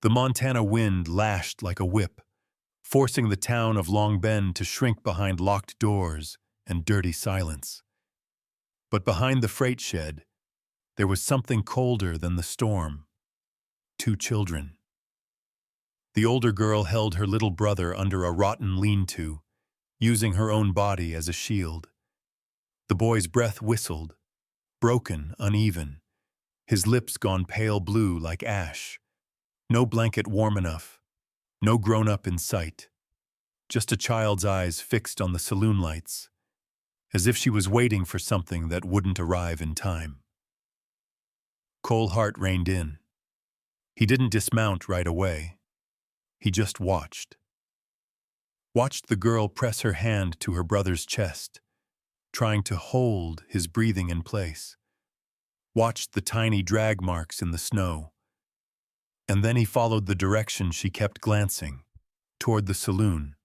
The Montana wind lashed like a whip, forcing the town of Long Bend to shrink behind locked doors and dirty silence. But behind the freight shed, there was something colder than the storm. 2 children. The older girl held her little brother under a rotten lean-to, using her own body as a shield. The boy's breath whistled, broken, uneven, his lips gone pale blue like ash. No blanket warm enough, no grown-up in sight. Just a child's eyes fixed on the saloon lights, as if she was waiting for something that wouldn't arrive in time. Cole Hart reined in. He didn't dismount right away. He just watched. Watched the girl press her hand to her brother's chest, trying to hold his breathing in place. Watched the tiny drag marks in the snow. And then he followed the direction she kept glancing, toward the saloon,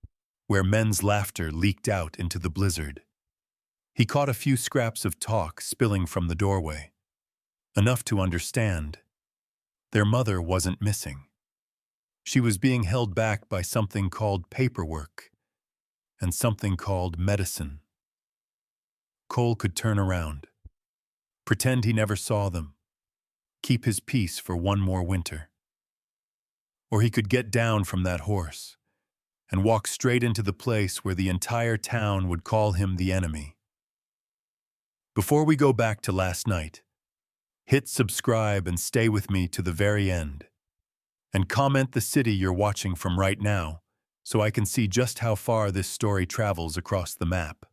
where men's laughter leaked out into the blizzard. He caught a few scraps of talk spilling from the doorway, enough to understand. Their mother wasn't missing. She was being held back by something called paperwork and something called medicine. Cole could turn around, pretend he never saw them, keep his peace for one more winter. Or he could get down from that horse and walk straight into the place where the entire town would call him the enemy. Before we go back to last night, hit subscribe and stay with me to the very end. And comment the city you're watching from right now so I can see just how far this story travels across the map.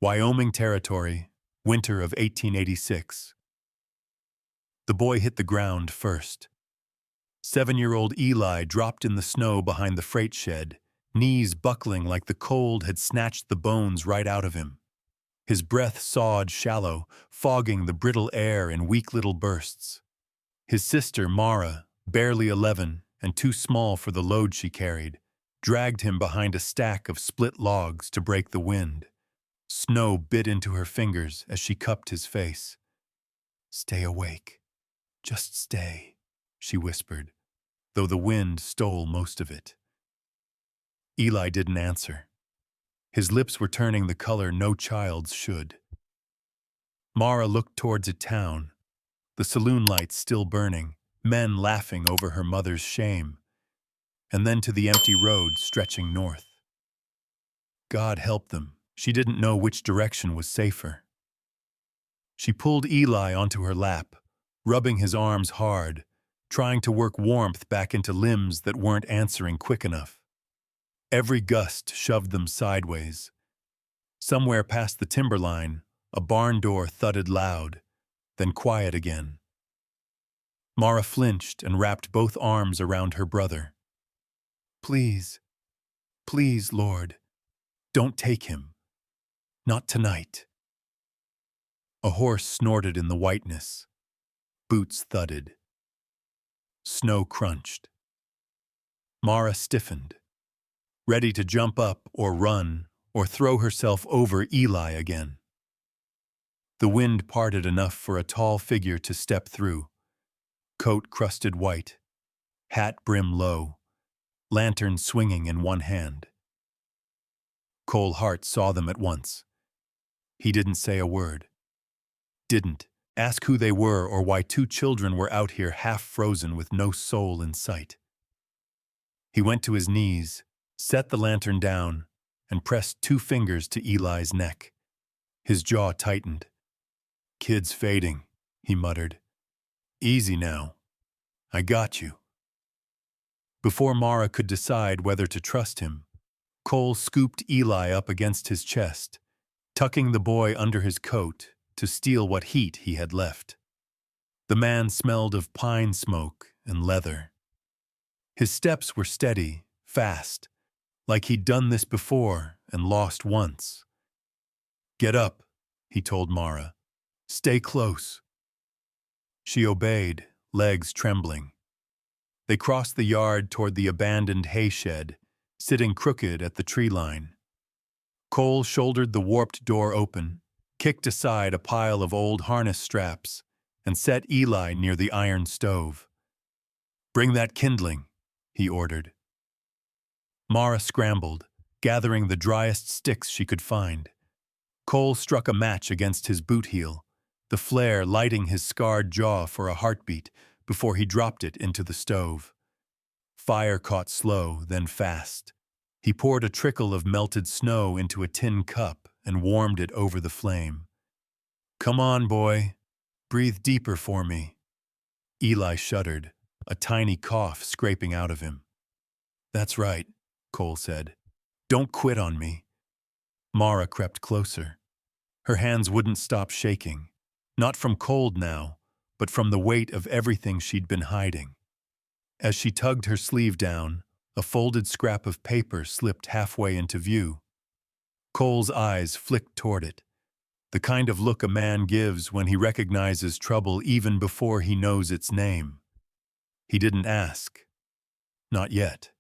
Wyoming Territory, winter of 1886. The boy hit the ground first. 7-year-old Eli dropped in the snow behind the freight shed, knees buckling like the cold had snatched the bones right out of him. His breath sawed shallow, fogging the brittle air in weak little bursts. His sister, Mara, barely 11 and too small for the load she carried, dragged him behind a stack of split logs to break the wind. Snow bit into her fingers as she cupped his face. "Stay awake. Just stay," she whispered, though the wind stole most of it. Eli didn't answer. His lips were turning the color no child's should. Mara looked towards a town, the saloon lights still burning, men laughing over her mother's shame, and then to the empty road stretching north. God help them, she didn't know which direction was safer. She pulled Eli onto her lap, rubbing his arms hard, trying to work warmth back into limbs that weren't answering quick enough. Every gust shoved them sideways. Somewhere past the timberline, a barn door thudded loud, then quiet again. Mara flinched and wrapped both arms around her brother. "Please, please, Lord, don't take him. Not tonight." A horse snorted in the whiteness. Boots thudded. Snow crunched. Mara stiffened, ready to jump up or run or throw herself over Eli again. The wind parted enough for a tall figure to step through. Coat crusted white, hat brim low, lantern swinging in one hand. Cole Hart saw them at once. He didn't say a word. Didn't ask who they were or why 2 children were out here half frozen with no soul in sight. He went to his knees, set the lantern down, and pressed 2 fingers to Eli's neck. His jaw tightened. "Kid's fading," he muttered. "Easy now. I got you." Before Mara could decide whether to trust him, Cole scooped Eli up against his chest, tucking the boy under his coat to steal what heat he had left. The man smelled of pine smoke and leather. His steps were steady, fast, like he'd done this before and lost once. "Get up," he told Mara. "Stay close." She obeyed, legs trembling. They crossed the yard toward the abandoned hay shed, sitting crooked at the tree line. Cole shouldered the warped door open, kicked aside a pile of old harness straps, and set Eli near the iron stove. Bring that kindling, he ordered. Mara scrambled, gathering the driest sticks she could find. Cole struck a match against his boot heel, the flare lighting his scarred jaw for a heartbeat before he dropped it into the stove. Fire caught slow, then fast. He poured a trickle of melted snow into a tin cup and warmed it over the flame. "Come on, boy. Breathe deeper for me." Eli shuddered, a tiny cough scraping out of him. "That's right," Cole said. "Don't quit on me." Mara crept closer. Her hands wouldn't stop shaking, not from cold now, but from the weight of everything she'd been hiding. As she tugged her sleeve down, a folded scrap of paper slipped halfway into view. Cole's eyes flicked toward it, the kind of look a man gives when he recognizes trouble even before he knows its name. He didn't ask. Not yet.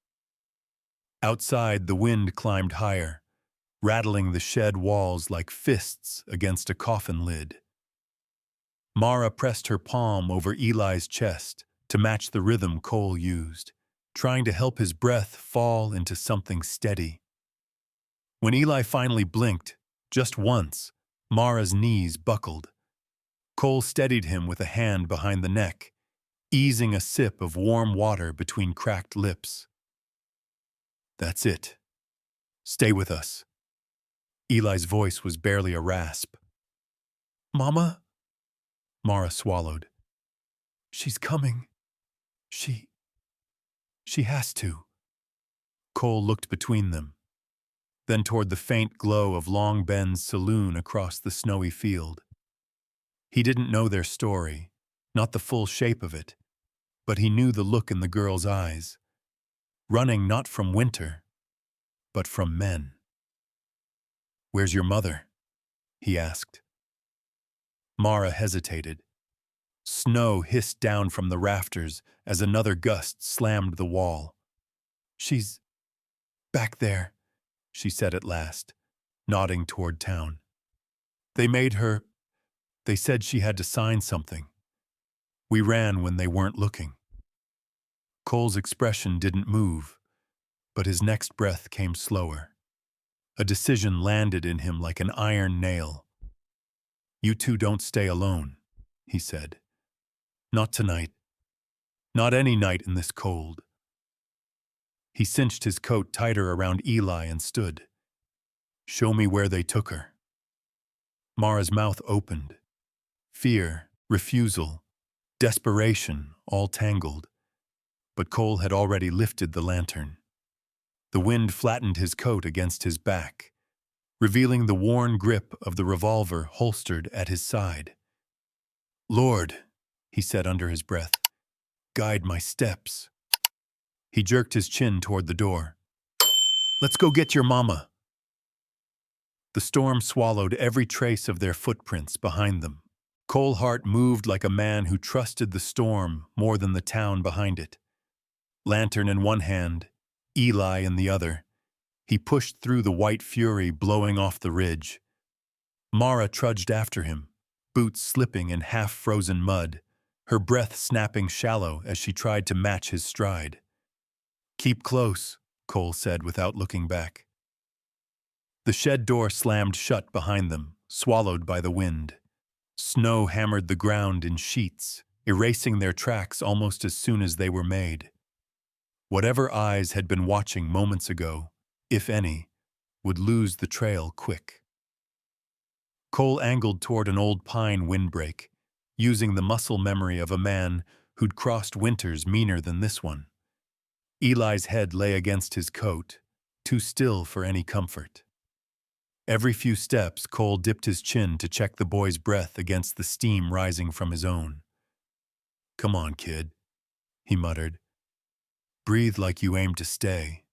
Outside, the wind climbed higher, rattling the shed walls like fists against a coffin lid. Mara pressed her palm over Eli's chest to match the rhythm Cole used, trying to help his breath fall into something steady. When Eli finally blinked, just once, Mara's knees buckled. Cole steadied him with a hand behind the neck, easing a sip of warm water between cracked lips. "That's it. Stay with us." Eli's voice was barely a rasp. "Mama?" Mara swallowed. "She's coming. She has to." Cole looked between them, then toward the faint glow of Long Ben's saloon across the snowy field. He didn't know their story, not the full shape of it, but he knew the look in the girl's eyes, running not from winter, but from men. "Where's your mother?" he asked. Mara hesitated. Snow hissed down from the rafters as another gust slammed the wall. "She's back there," she said at last, nodding toward town. They said she had to sign something. We ran when they weren't looking." Cole's expression didn't move, but his next breath came slower. A decision landed in him like an iron nail. "You two don't stay alone," he said. "Not tonight. Not any night in this cold." He cinched his coat tighter around Eli and stood. "Show me where they took her." Mara's mouth opened. Fear, refusal, desperation, all tangled. But Cole had already lifted the lantern. The wind flattened his coat against his back, revealing the worn grip of the revolver holstered at his side. "Lord," he said under his breath, "guide my steps." He jerked his chin toward the door. "Let's go get your mama." The storm swallowed every trace of their footprints behind them. Cole Hart moved like a man who trusted the storm more than the town behind it. Lantern in one hand, Eli in the other, he pushed through the white fury blowing off the ridge. Mara trudged after him, boots slipping in half-frozen mud, her breath snapping shallow as she tried to match his stride. "Keep close," Cole said without looking back. The shed door slammed shut behind them, swallowed by the wind. Snow hammered the ground in sheets, erasing their tracks almost as soon as they were made. Whatever eyes had been watching moments ago, if any, would lose the trail quick. Cole angled toward an old pine windbreak, using the muscle memory of a man who'd crossed winters meaner than this one. Eli's head lay against his coat, too still for any comfort. Every few steps, Cole dipped his chin to check the boy's breath against the steam rising from his own. "Come on, kid," he muttered. "Breathe like you aim to stay."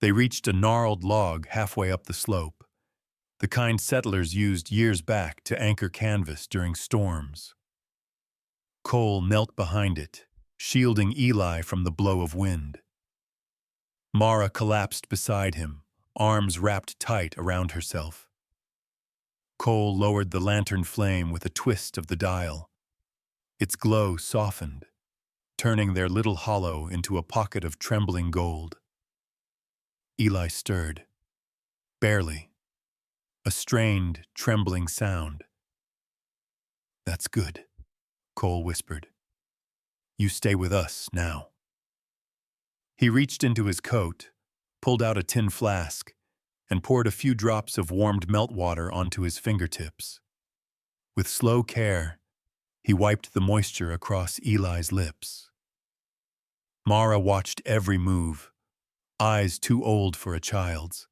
They reached a gnarled log halfway up the slope, the kind settlers used years back to anchor canvas during storms. Cole knelt behind it, shielding Eli from the blow of wind. Mara collapsed beside him, arms wrapped tight around herself. Cole lowered the lantern flame with a twist of the dial. Its glow softened, turning their little hollow into a pocket of trembling gold. Eli stirred. Barely. A strained, trembling sound. "That's good," Cole whispered. "You stay with us now." He reached into his coat, pulled out a tin flask, and poured a few drops of warmed meltwater onto his fingertips. With slow care, he wiped the moisture across Eli's lips. Mara watched every move, eyes too old for a child's.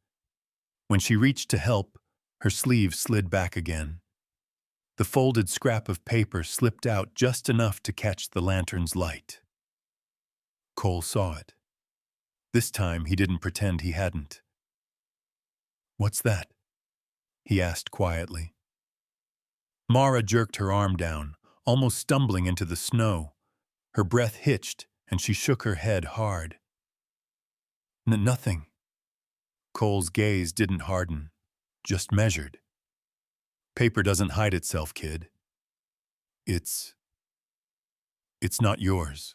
When she reached to help, her sleeve slid back again. The folded scrap of paper slipped out just enough to catch the lantern's light. Cole saw it. This time he didn't pretend he hadn't. "What's that?" he asked quietly. Mara jerked her arm down, almost stumbling into the snow. Her breath hitched, and she shook her head hard. Nothing." Cole's gaze didn't harden, just measured. "Paper doesn't hide itself, kid. It's not yours."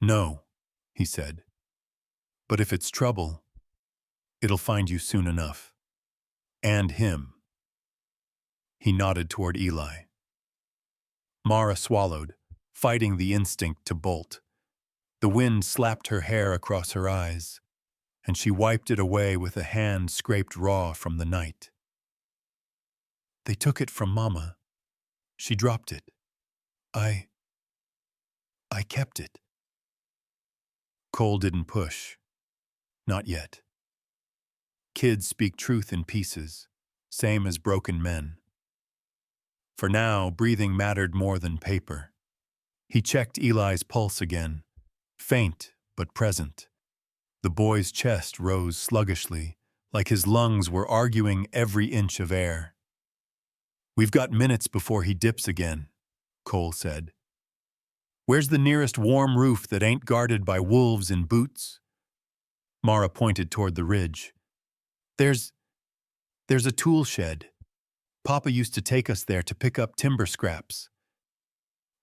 "No," he said. "But if it's trouble, it'll find you soon enough. And him." He nodded toward Eli. Mara swallowed, fighting the instinct to bolt. The wind slapped her hair across her eyes, and she wiped it away with a hand scraped raw from the night. "They took it from Mama. She dropped it. I kept it." Cole didn't push. Not yet. Kids speak truth in pieces, same as broken men. For now, breathing mattered more than paper. He checked Eli's pulse again, faint but present. The boy's chest rose sluggishly, like his lungs were arguing every inch of air. "We've got minutes before he dips again," Cole said. "Where's the nearest warm roof that ain't guarded by wolves in boots?" Mara pointed toward the ridge. There's a tool shed. Papa used to take us there to pick up timber scraps."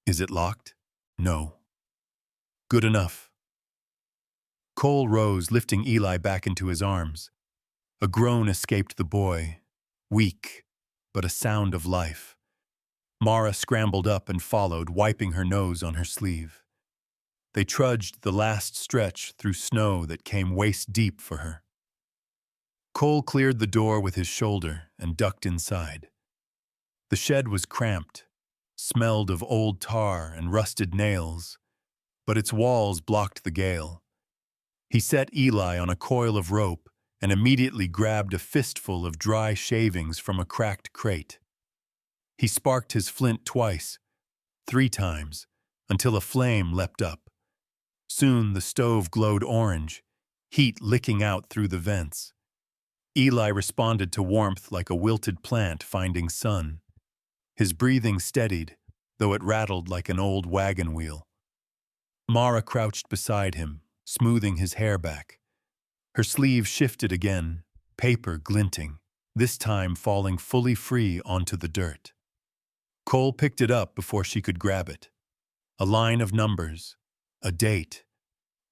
"Is it locked?" "No." "Good enough." Cole rose, lifting Eli back into his arms. A groan escaped the boy, weak, but a sound of life. Mara scrambled up and followed, wiping her nose on her sleeve. They trudged the last stretch through snow that came waist-deep for her. Cole cleared the door with his shoulder and ducked inside. The shed was cramped, smelled of old tar and rusted nails, but its walls blocked the gale. He set Eli on a coil of rope and immediately grabbed a fistful of dry shavings from a cracked crate. He sparked his flint twice, 3 times, until a flame leapt up. Soon the stove glowed orange, heat licking out through the vents. Eli responded to warmth like a wilted plant finding sun. His breathing steadied, though it rattled like an old wagon wheel. Mara crouched beside him, smoothing his hair back. Her sleeve shifted again, paper glinting, this time falling fully free onto the dirt. Cole picked it up before she could grab it. A line of numbers, a date,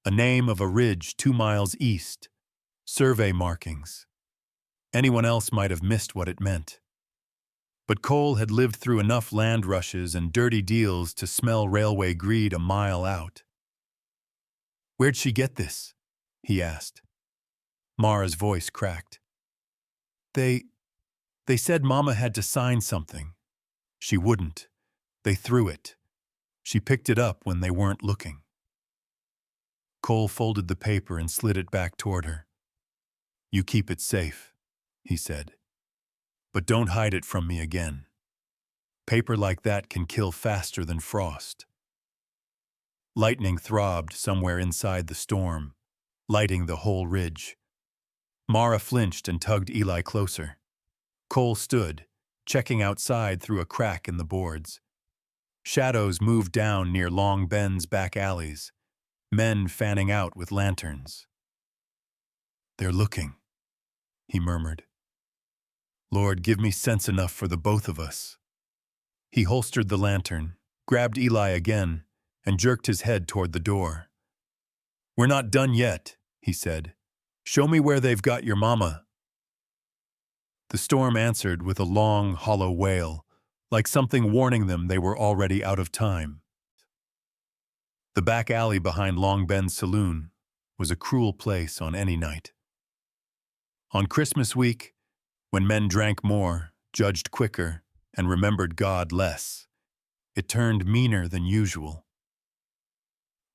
a name of a ridge 2 miles east, survey markings. Anyone else might have missed what it meant. But Cole had lived through enough land rushes and dirty deals to smell railway greed a mile out. "Where'd she get this?" he asked. Mara's voice cracked. They said Mama had to sign something. She wouldn't. They threw it. She picked it up when they weren't looking." Cole folded the paper and slid it back toward her. "You keep it safe," he said. "But don't hide it from me again. Paper like that can kill faster than frost." Lightning throbbed somewhere inside the storm, lighting the whole ridge. Mara flinched and tugged Eli closer. Cole stood, checking outside through a crack in the boards. Shadows moved down near Long Ben's back alleys, men fanning out with lanterns. "They're looking," he murmured. "Lord, give me sense enough for the both of us." He holstered the lantern, grabbed Eli again, and jerked his head toward the door. "We're not done yet," he said. "Show me where they've got your mama." The storm answered with a long, hollow wail, like something warning them they were already out of time. The back alley behind Long Ben's saloon was a cruel place on any night. On Christmas week, when men drank more, judged quicker, and remembered God less, it turned meaner than usual.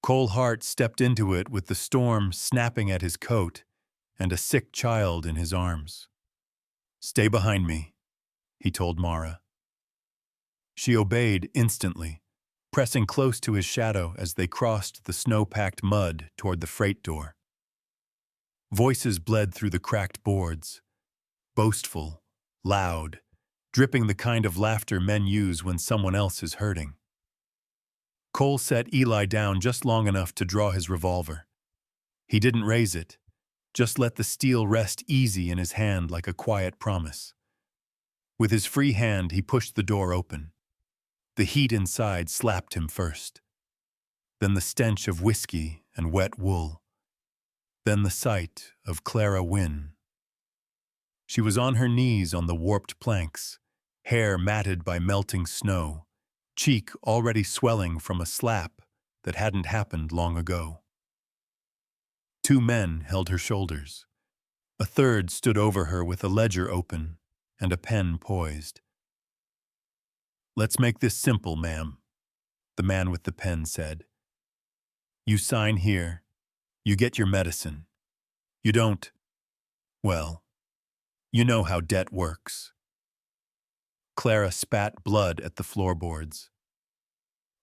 Cole Hart stepped into it with the storm snapping at his coat and a sick child in his arms. "Stay behind me," he told Mara. She obeyed instantly, pressing close to his shadow as they crossed the snow-packed mud toward the freight door. Voices bled through the cracked boards, boastful, loud, dripping the kind of laughter men use when someone else is hurting. Cole set Eli down just long enough to draw his revolver. He didn't raise it, just let the steel rest easy in his hand like a quiet promise. With his free hand, he pushed the door open. The heat inside slapped him first. Then the stench of whiskey and wet wool. Then the sight of Clara Wynne. She was on her knees on the warped planks, hair matted by melting snow, cheek already swelling from a slap that hadn't happened long ago. Two men held her shoulders. A third stood over her with a ledger open and a pen poised. "Let's make this simple, ma'am," the man with the pen said. "You sign here. You get your medicine. You don't, well, you know how debt works." Clara spat blood at the floorboards.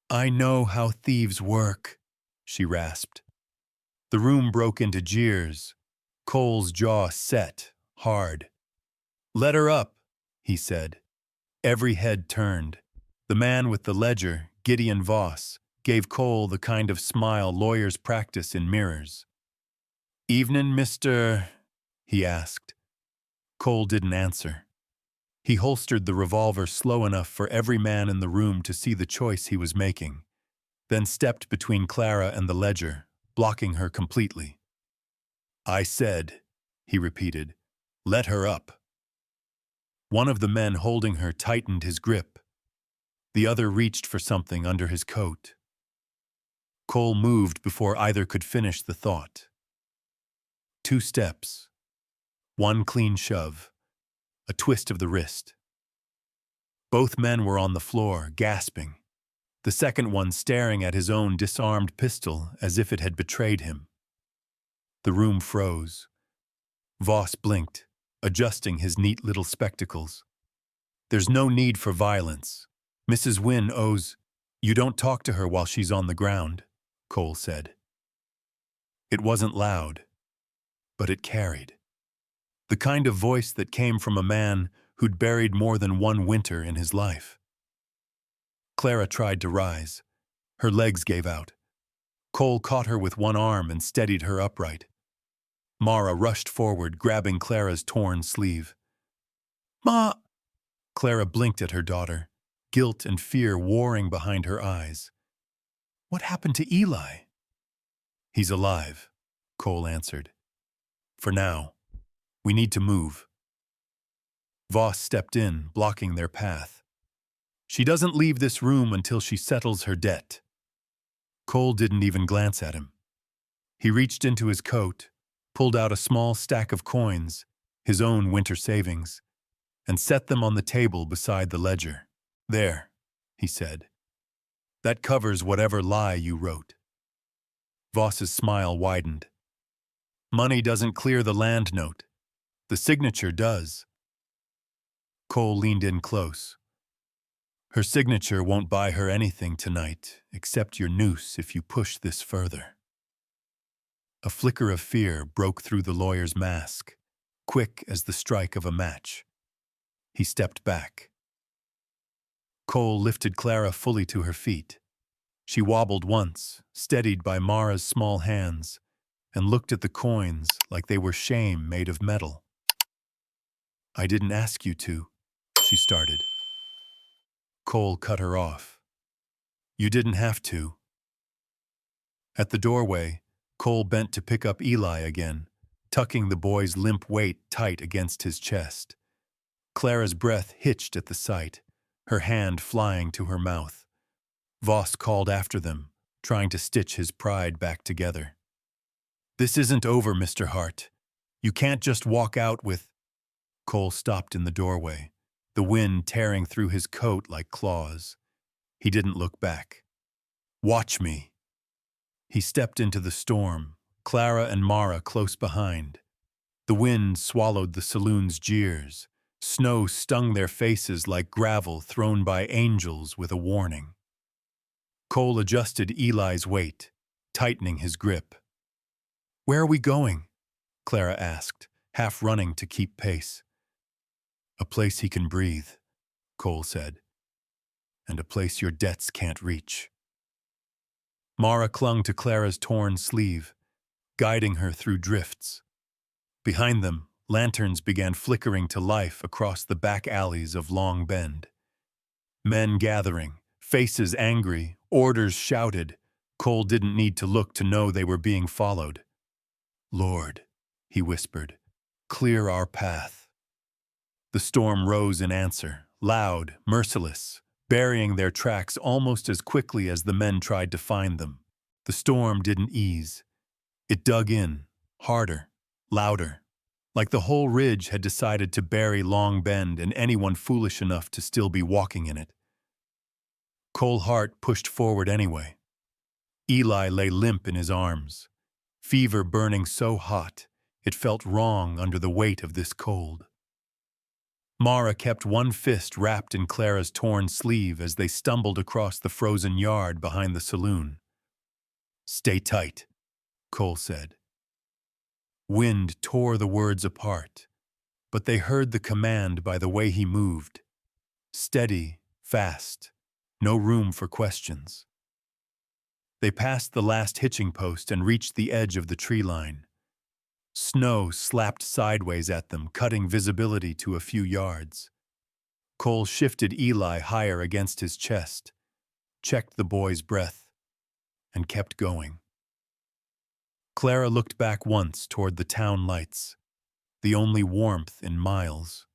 "I know how thieves work," she rasped. The room broke into jeers. Cole's jaw set, hard. "Let her up," he said. Every head turned. The man with the ledger, Gideon Voss, gave Cole the kind of smile lawyers practice in mirrors. "Evenin', Mr.?" he asked. Cole didn't answer. He holstered the revolver slow enough for every man in the room to see the choice he was making, then stepped between Clara and the ledger, blocking her completely. "I said," he repeated, "let her up." One of the men holding her tightened his grip. The other reached for something under his coat. Cole moved before either could finish the thought. 2 steps. 1 clean shove. A twist of the wrist. Both men were on the floor, gasping. The second one staring at his own disarmed pistol as if it had betrayed him. The room froze. Voss blinked, adjusting his neat little spectacles. "There's no need for violence. Mrs. Wynne owes—" "You don't talk to her while she's on the ground," Cole said. It wasn't loud, but it carried. The kind of voice that came from a man who'd buried more than one winter in his life. Clara tried to rise. Her legs gave out. Cole caught her with one arm and steadied her upright. Mara rushed forward, grabbing Clara's torn sleeve. "Ma!" Clara blinked at her daughter, guilt and fear warring behind her eyes. "What happened to Eli?" "He's alive," Cole answered. "For now. We need to move." Voss stepped in, blocking their path. "She doesn't leave this room until she settles her debt." Cole didn't even glance at him. He reached into his coat, pulled out a small stack of coins, his own winter savings, and set them on the table beside the ledger. "There," he said. "That covers whatever lie you wrote." Voss's smile widened. "Money doesn't clear the land note. The signature does." Cole leaned in close. "Her signature won't buy her anything tonight, except your noose if you push this further." A flicker of fear broke through the lawyer's mask, quick as the strike of a match. He stepped back. Cole lifted Clara fully to her feet. She wobbled once, steadied by Mara's small hands, and looked at the coins like they were shame made of metal. "I didn't ask you to," she started. Cole cut her off. "You didn't have to. At the doorway, Cole bent to pick up Eli again, tucking the boy's limp weight tight against his chest. Clara's breath hitched at the sight, her hand flying to her mouth. Voss called after them, trying to stitch his pride back together. "This isn't over, Mr. Hart. You can't just walk out with—" Cole stopped in the doorway, the wind tearing through his coat like claws. He didn't look back. "Watch me." He stepped into the storm, Clara and Mara close behind. The wind swallowed the saloon's jeers. Snow stung their faces like gravel thrown by angels with a warning. Cole adjusted Eli's weight, tightening his grip. "Where are we going?" Clara asked, half running to keep pace. "A place he can breathe," Cole said, "and a place your debts can't reach." Mara clung to Clara's torn sleeve, guiding her through drifts. Behind them, lanterns began flickering to life across the back alleys of Long Bend. Men gathering, faces angry, orders shouted. Cole didn't need to look to know they were being followed. "Lord," he whispered, "clear our path." The storm rose in answer, loud, merciless, burying their tracks almost as quickly as the men tried to find them. The storm didn't ease. It dug in, harder, louder, like the whole ridge had decided to bury Long Bend and anyone foolish enough to still be walking in it. Cole Hart pushed forward anyway. Eli lay limp in his arms, fever burning so hot it felt wrong under the weight of this cold. Mara kept one fist wrapped in Clara's torn sleeve as they stumbled across the frozen yard behind the saloon. "Stay tight," Cole said. Wind tore the words apart, but they heard the command by the way he moved. Steady, fast, no room for questions. They passed the last hitching post and reached the edge of the tree line. Snow slapped sideways at them, cutting visibility to a few yards. Cole shifted Eli higher against his chest, checked the boy's breath, and kept going. Clara looked back once toward the town lights, the only warmth in miles.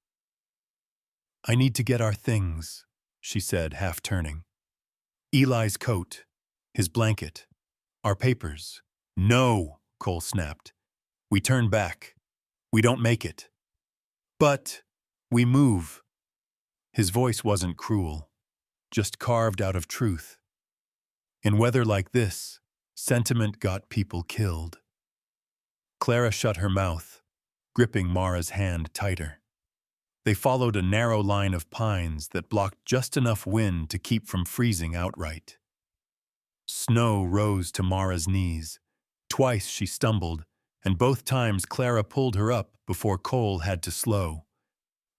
"I need to get our things," she said, half turning. "Eli's coat, his blanket, our papers." "No," Cole snapped. "We turn back. We don't make it." "But we move." His voice wasn't cruel, just carved out of truth. In weather like this, sentiment got people killed. Clara shut her mouth, gripping Mara's hand tighter. They followed a narrow line of pines that blocked just enough wind to keep from freezing outright. Snow rose to Mara's knees. Twice she stumbled, and both times Clara pulled her up before Cole had to slow.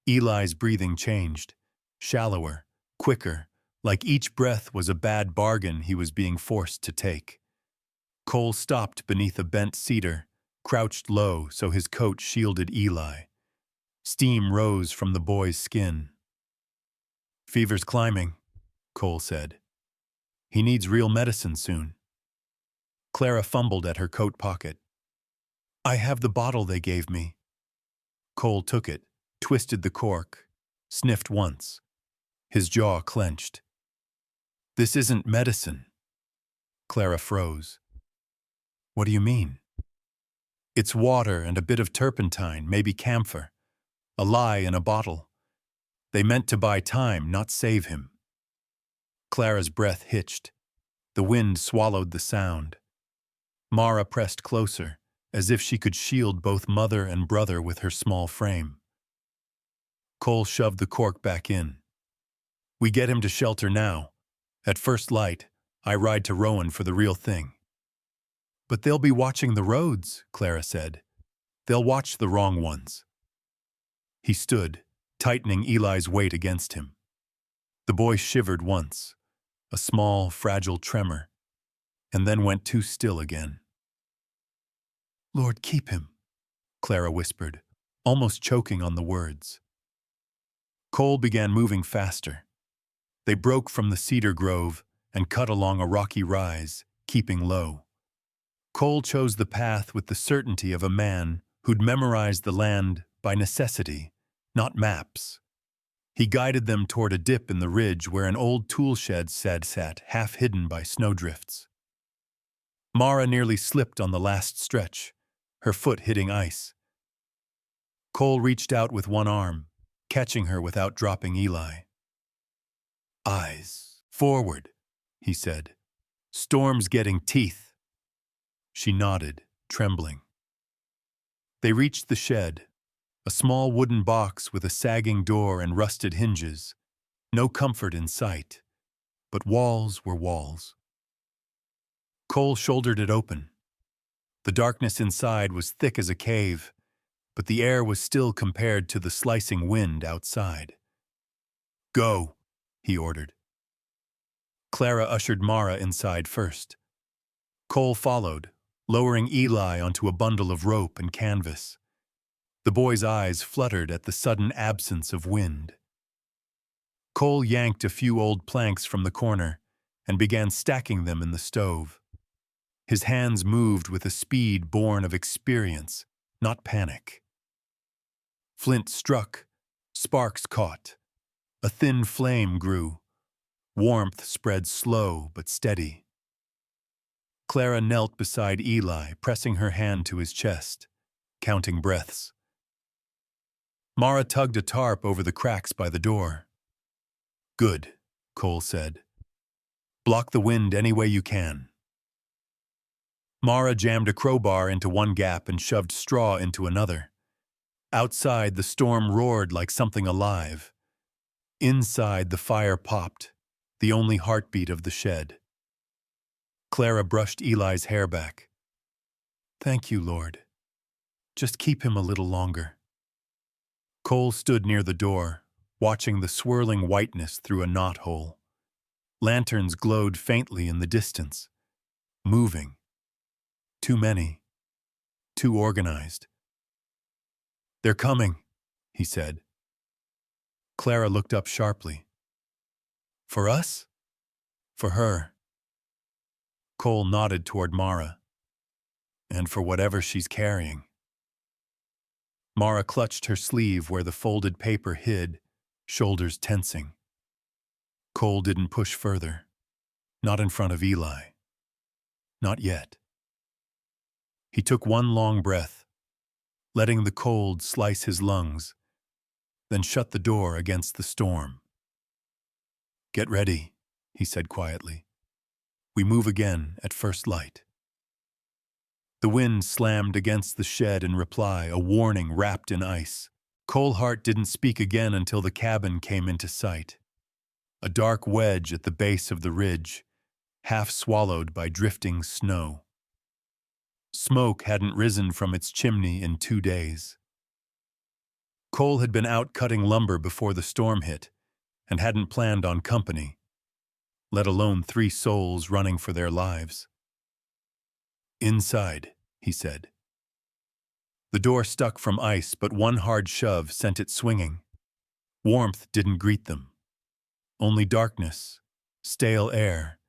Eli's breathing changed, shallower, quicker, like each breath was a bad bargain he was being forced to take. Cole stopped beneath a bent cedar, crouched low so his coat shielded Eli. Steam rose from the boy's skin. "Fever's climbing," Cole said. "He needs real medicine soon." Clara fumbled at her coat pocket. "I have the bottle they gave me." Cole took it, twisted the cork, sniffed once. His jaw clenched. "This isn't medicine." Clara froze. "What do you mean?" "It's water and a bit of turpentine, maybe camphor. A lie in a bottle. They meant to buy time, not save him." Clara's breath hitched. The wind swallowed the sound. Mara pressed closer, as if she could shield both mother and brother with her small frame. Cole shoved the cork back in. "We get him to shelter now. At first light, I ride to Rowan for the real thing." "But they'll be watching the roads," Clara said. "They'll watch the wrong ones." He stood, tightening Eli's weight against him. The boy shivered once, a small, fragile tremor, and then went too still again. "Lord, keep him," Clara whispered, almost choking on the words. Cole began moving faster. They broke from the cedar grove and cut along a rocky rise, keeping low. Cole chose the path with the certainty of a man who'd memorized the land by necessity, not maps. He guided them toward a dip in the ridge where an old tool shed sat half hidden by snowdrifts. Mara nearly slipped on the last stretch, her foot hitting ice. Cole reached out with one arm, catching her without dropping Eli. "Eyes forward," he said. "Storm's getting teeth." She nodded, trembling. They reached the shed, a small wooden box with a sagging door and rusted hinges. No comfort in sight, but walls were walls. Cole shouldered it open. The darkness inside was thick as a cave, but the air was still compared to the slicing wind outside. "Go," he ordered. Clara ushered Mara inside first. Cole followed, lowering Eli onto a bundle of rope and canvas. The boy's eyes fluttered at the sudden absence of wind. Cole yanked a few old planks from the corner and began stacking them in the stove. His hands moved with a speed born of experience, not panic. Flint struck, sparks caught. A thin flame grew. Warmth spread slow but steady. Clara knelt beside Eli, pressing her hand to his chest, counting breaths. Mara tugged a tarp over the cracks by the door. "Good," Cole said. "Block the wind any way you can." Mara jammed a crowbar into one gap and shoved straw into another. Outside, the storm roared like something alive. Inside, the fire popped, the only heartbeat of the shed. Clara brushed Eli's hair back. "Thank you, Lord. Just keep him a little longer." Cole stood near the door, watching the swirling whiteness through a knothole. Lanterns glowed faintly in the distance, moving. Too many. Too organized. "They're coming," he said. Clara looked up sharply. "For us?" "For her." Cole nodded toward Mara. "And for whatever she's carrying." Mara clutched her sleeve where the folded paper hid, shoulders tensing. Cole didn't push further. Not in front of Eli. Not yet. He took one long breath, letting the cold slice his lungs, then shut the door against the storm. "Get ready," he said quietly. "We move again at first light." The wind slammed against the shed in reply, a warning wrapped in ice. Cole Hart didn't speak again until the cabin came into sight. A dark wedge at the base of the ridge, half swallowed by drifting snow. Smoke hadn't risen from its chimney in 2 days. Cole had been out cutting lumber before the storm hit and hadn't planned on company, let alone 3 souls running for their lives. "Inside," he said. The door stuck from ice, but one hard shove sent it swinging. Warmth didn't greet them. Only darkness, stale air,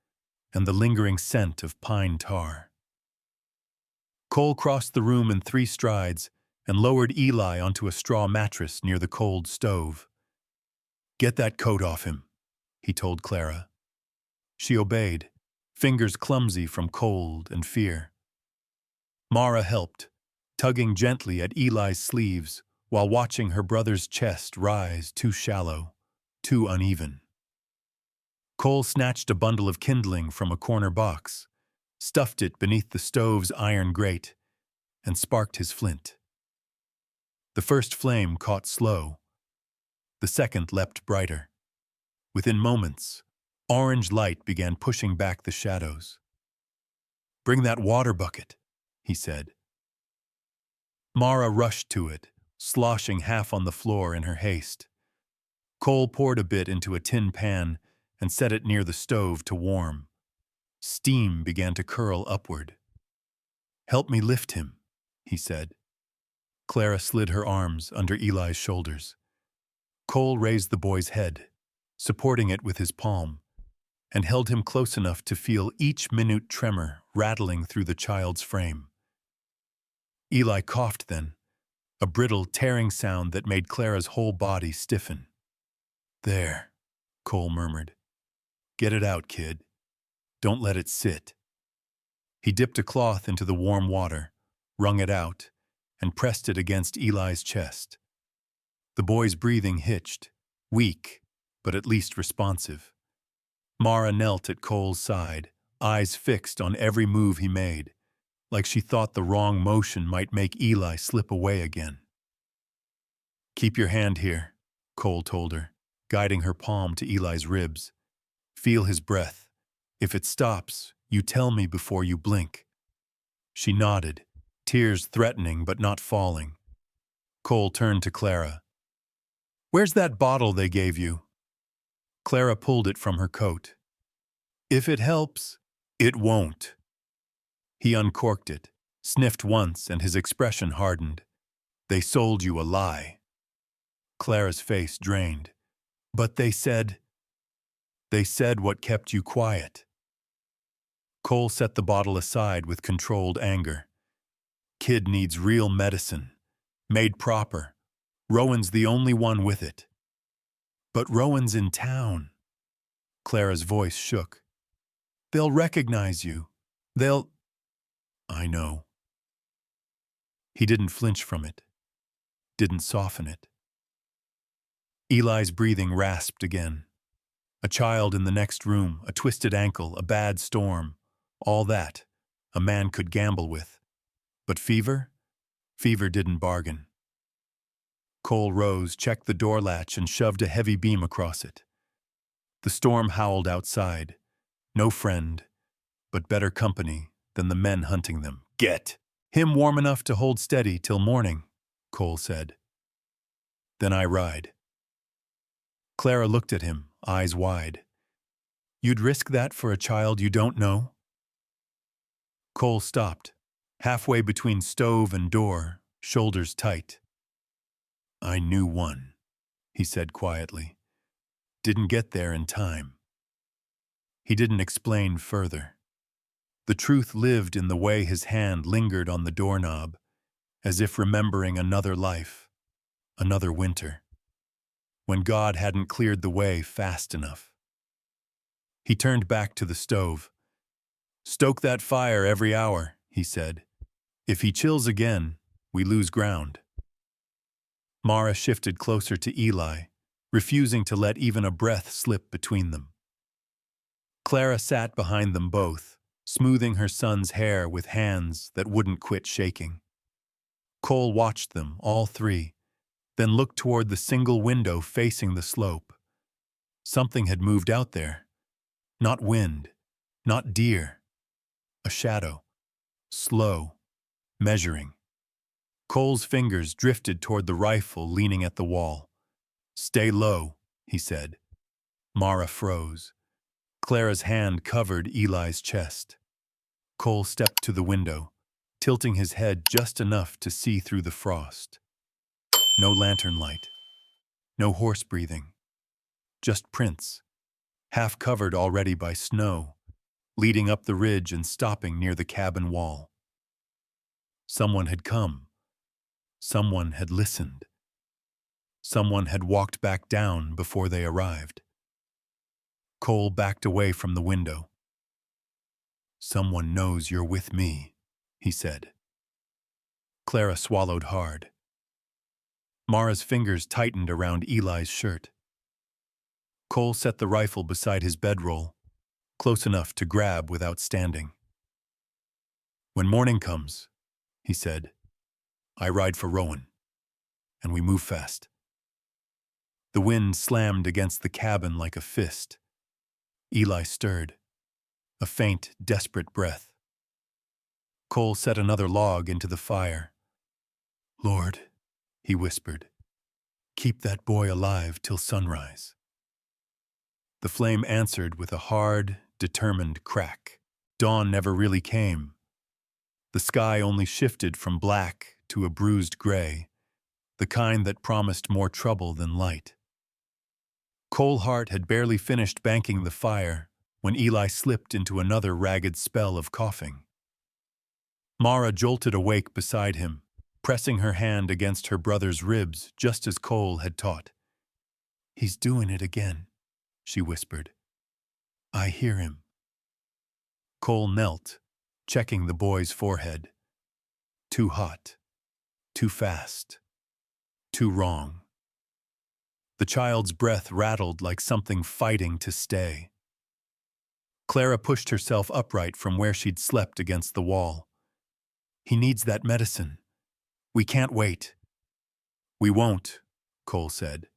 and the lingering scent of pine tar. Cole crossed the room in 3 strides and lowered Eli onto a straw mattress near the cold stove. "Get that coat off him," he told Clara. She obeyed, fingers clumsy from cold and fear. Mara helped, tugging gently at Eli's sleeves while watching her brother's chest rise too shallow, too uneven. Cole snatched a bundle of kindling from a corner box, stuffed it beneath the stove's iron grate, and sparked his flint. The first flame caught slow. The second leapt brighter. Within moments, orange light began pushing back the shadows. "Bring that water bucket," he said. Mara rushed to it, sloshing half on the floor in her haste. Cole poured a bit into a tin pan and set it near the stove to warm. Steam began to curl upward. "Help me lift him," he said. Clara slid her arms under Eli's shoulders. Cole raised the boy's head, supporting it with his palm. and held him close enough to feel each minute tremor rattling through the child's frame. Eli coughed then, a brittle, tearing sound that made Clara's whole body stiffen. "There," Cole murmured. "Get it out, kid. Don't let it sit." He dipped a cloth into the warm water, wrung it out, and pressed it against Eli's chest. The boy's breathing hitched, weak, but at least responsive. Mara knelt at Cole's side, eyes fixed on every move he made, like she thought the wrong motion might make Eli slip away again. "Keep your hand here," Cole told her, guiding her palm to Eli's ribs. "Feel his breath. If it stops, you tell me before you blink." She nodded, tears threatening but not falling. Cole turned to Clara. "Where's that bottle they gave you?" Clara pulled it from her coat. "If it helps." "It won't." He uncorked it, sniffed once, and his expression hardened. "They sold you a lie." Clara's face drained. "But they said what kept you quiet." Cole set the bottle aside with controlled anger. "Kid needs real medicine, made proper. Rowan's the only one with it." "But Rowan's in town." Clara's voice shook. "They'll recognize you. They'll—" "I know." He didn't flinch from it, didn't soften it. Eli's breathing rasped again. A child in the next room, a twisted ankle, a bad storm, all that a man could gamble with. But fever? Fever didn't bargain. Cole rose, checked the door latch, and shoved a heavy beam across it. The storm howled outside. No friend, but better company than the men hunting them. "Get him warm enough to hold steady till morning," Cole said. "Then I ride." Clara looked at him, eyes wide. "You'd risk that for a child you don't know?" Cole stopped, halfway between stove and door, shoulders tight. "I knew one," he said quietly. "Didn't get there in time." He didn't explain further. The truth lived in the way his hand lingered on the doorknob, as if remembering another life, another winter, when God hadn't cleared the way fast enough. He turned back to the stove. "Stoke that fire every hour," he said. "If he chills again, we lose ground." Mara shifted closer to Eli, refusing to let even a breath slip between them. Clara sat behind them both, smoothing her son's hair with hands that wouldn't quit shaking. Cole watched them, all three, then looked toward the single window facing the slope. Something had moved out there. Not wind, not deer. A shadow. Slow. Measuring. Cole's fingers drifted toward the rifle leaning at the wall. "Stay low," he said. Mara froze. Clara's hand covered Eli's chest. Cole stepped to the window, tilting his head just enough to see through the frost. No lantern light. No horse breathing. Just prints, half covered already by snow, leading up the ridge and stopping near the cabin wall. Someone had come. Someone had listened. Someone had walked back down before they arrived. Cole backed away from the window. "Someone knows you're with me," he said. Clara swallowed hard. Mara's fingers tightened around Eli's shirt. Cole set the rifle beside his bedroll, close enough to grab without standing. "When morning comes," he said, "I ride for Rowan, and we move fast." The wind slammed against the cabin like a fist. Eli stirred, a faint, desperate breath. Cole set another log into the fire. "Lord," he whispered, "keep that boy alive till sunrise." The flame answered with a hard, determined crack. Dawn never really came. The sky only shifted from black to a bruised gray, the kind that promised more trouble than light. Cole Hart had barely finished banking the fire when Eli slipped into another ragged spell of coughing. Mara jolted awake beside him, pressing her hand against her brother's ribs just as Cole had taught. "He's doing it again," she whispered. "I hear him." Cole knelt, checking the boy's forehead. Too hot, too fast, too wrong. The child's breath rattled like something fighting to stay. Clara pushed herself upright from where she'd slept against the wall. "He needs that medicine. We can't wait." "We won't," Cole said.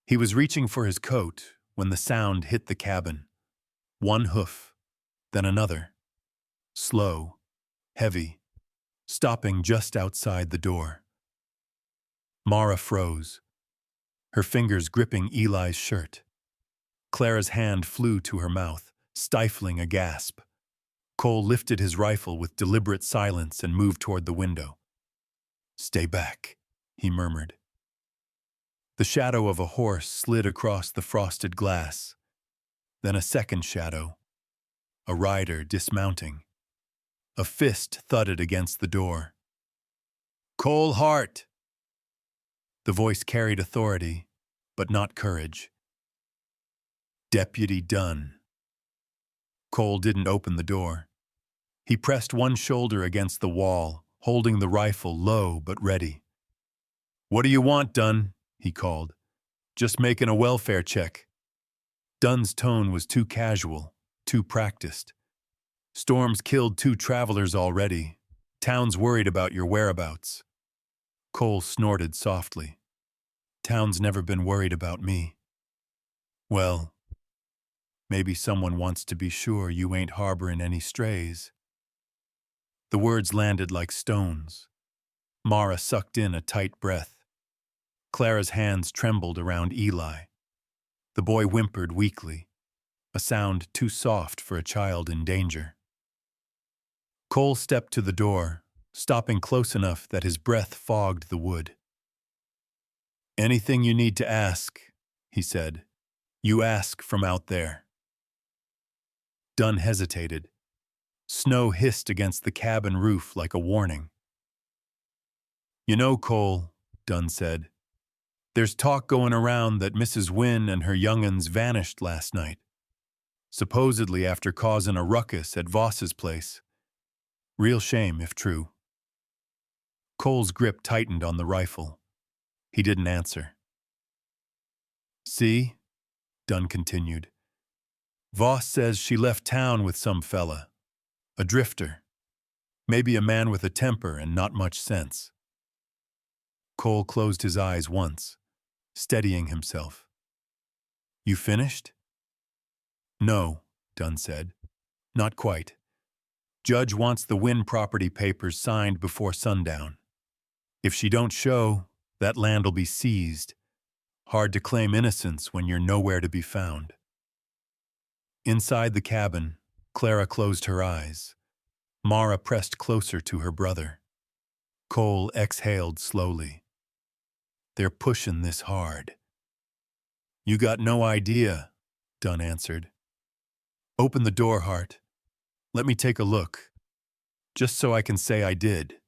He was reaching for his coat when the sound hit the cabin. One hoof, then another. Slow, heavy, stopping just outside the door. Mara froze, her fingers gripping Eli's shirt. Clara's hand flew to her mouth, stifling a gasp. Cole lifted his rifle with deliberate silence and moved toward the window. "Stay back," he murmured. The shadow of a horse slid across the frosted glass. Then a second shadow. A rider dismounting. A fist thudded against the door. "Cole Hart!" The voice carried authority, but not courage. "Deputy Dunn." Cole didn't open the door. He pressed one shoulder against the wall, holding the rifle low but ready. "What do you want, Dunn?" he called. "Just making a welfare check." Dunn's tone was too casual, too practiced. "Storm's killed 2 travelers already. Town's worried about your whereabouts." Cole snorted softly. "Town's never been worried about me." "Well, maybe someone wants to be sure you ain't harboring any strays." The words landed like stones. Mara sucked in a tight breath. Clara's hands trembled around Eli. The boy whimpered weakly, a sound too soft for a child in danger. Cole stepped to the door, stopping close enough that his breath fogged the wood. "Anything you need to ask," he said, "you ask from out there." Dunn hesitated. Snow hissed against the cabin roof like a warning. "You know, Cole," Dunn said, "there's talk going around that Mrs. Wynne and her young'uns vanished last night, supposedly after causing a ruckus at Voss's place. Real shame, if true." Cole's grip tightened on the rifle. He didn't answer. "See," Dunn continued, "Voss says she left town with some fella. A drifter. Maybe a man with a temper and not much sense." Cole closed his eyes once, steadying himself. "You finished?" "No," Dunn said. "Not quite. Judge wants the Wynne property papers signed before sundown. If she don't show, that land'll be seized. Hard to claim innocence when you're nowhere to be found." Inside the cabin, Clara closed her eyes. Mara pressed closer to her brother. Cole exhaled slowly. "They're pushing this hard." "You got no idea," Dunn answered. "Open the door, Hart. Let me take a look, just so I can say I did."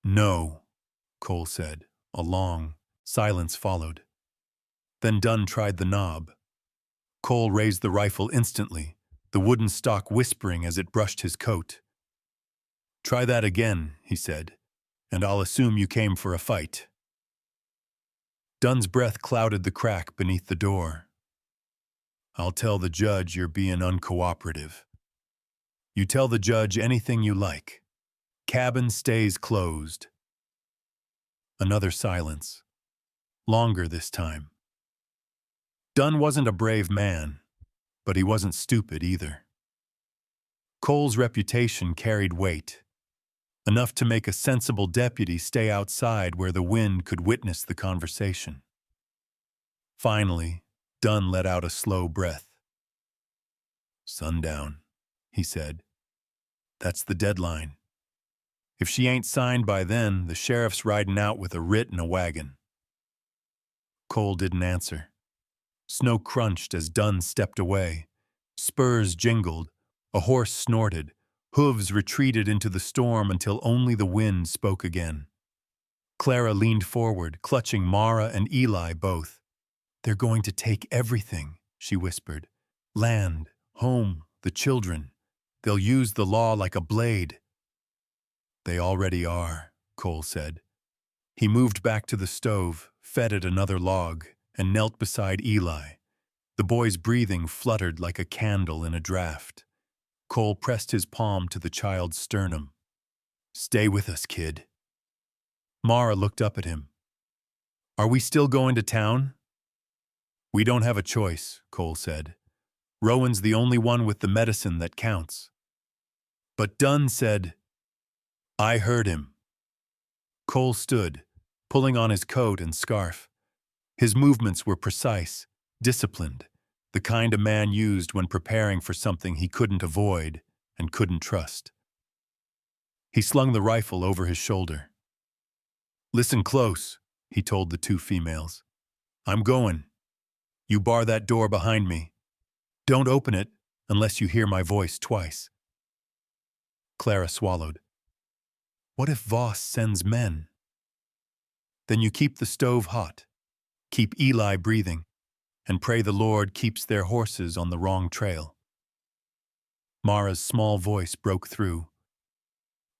"No," Cole said. A long silence followed. Then Dunn tried the knob. Cole raised the rifle instantly, the wooden stock whispering as it brushed his coat. "Try that again," he said, "and I'll assume you came for a fight." Dunn's breath clouded the crack beneath the door. "I'll tell the judge you're being uncooperative. You tell the judge anything you like. Cabin stays closed." Another silence. Longer this time. Dunn wasn't a brave man, but he wasn't stupid either. Cole's reputation carried weight, enough to make a sensible deputy stay outside where the wind could witness the conversation. Finally, Dunn let out a slow breath. "Sundown," he said. "That's the deadline. If she ain't signed by then, the sheriff's riding out with a writ and a wagon." Cole didn't answer. Snow crunched as Dunn stepped away, Spurs jingled, a horse snorted, hooves retreated into the storm until only the wind spoke again. Clara leaned forward, clutching Mara and Eli both. "They're going to take everything," she whispered. "Land, home, the children. They'll use the law like a blade." "They already are," Cole said. He moved back to the stove, fed it another log, and knelt beside Eli. The boy's breathing fluttered like a candle in a draft. Cole pressed his palm to the child's sternum. "Stay with us, kid." Mara looked up at him. "Are we still going to town?" "We don't have a choice," Cole said. "Rowan's the only one with the medicine that counts." But Dunn said, "I heard him." Cole stood, pulling on his coat and scarf. His movements were precise, disciplined, the kind a man used when preparing for something he couldn't avoid and couldn't trust. He slung the rifle over his shoulder. "Listen close," he told the two females. "I'm going. You bar that door behind me. Don't open it unless you hear my voice twice." Clara swallowed. "What if Voss sends men?" "Then you keep the stove hot, keep Eli breathing, and pray the Lord keeps their horses on the wrong trail." Mara's small voice broke through.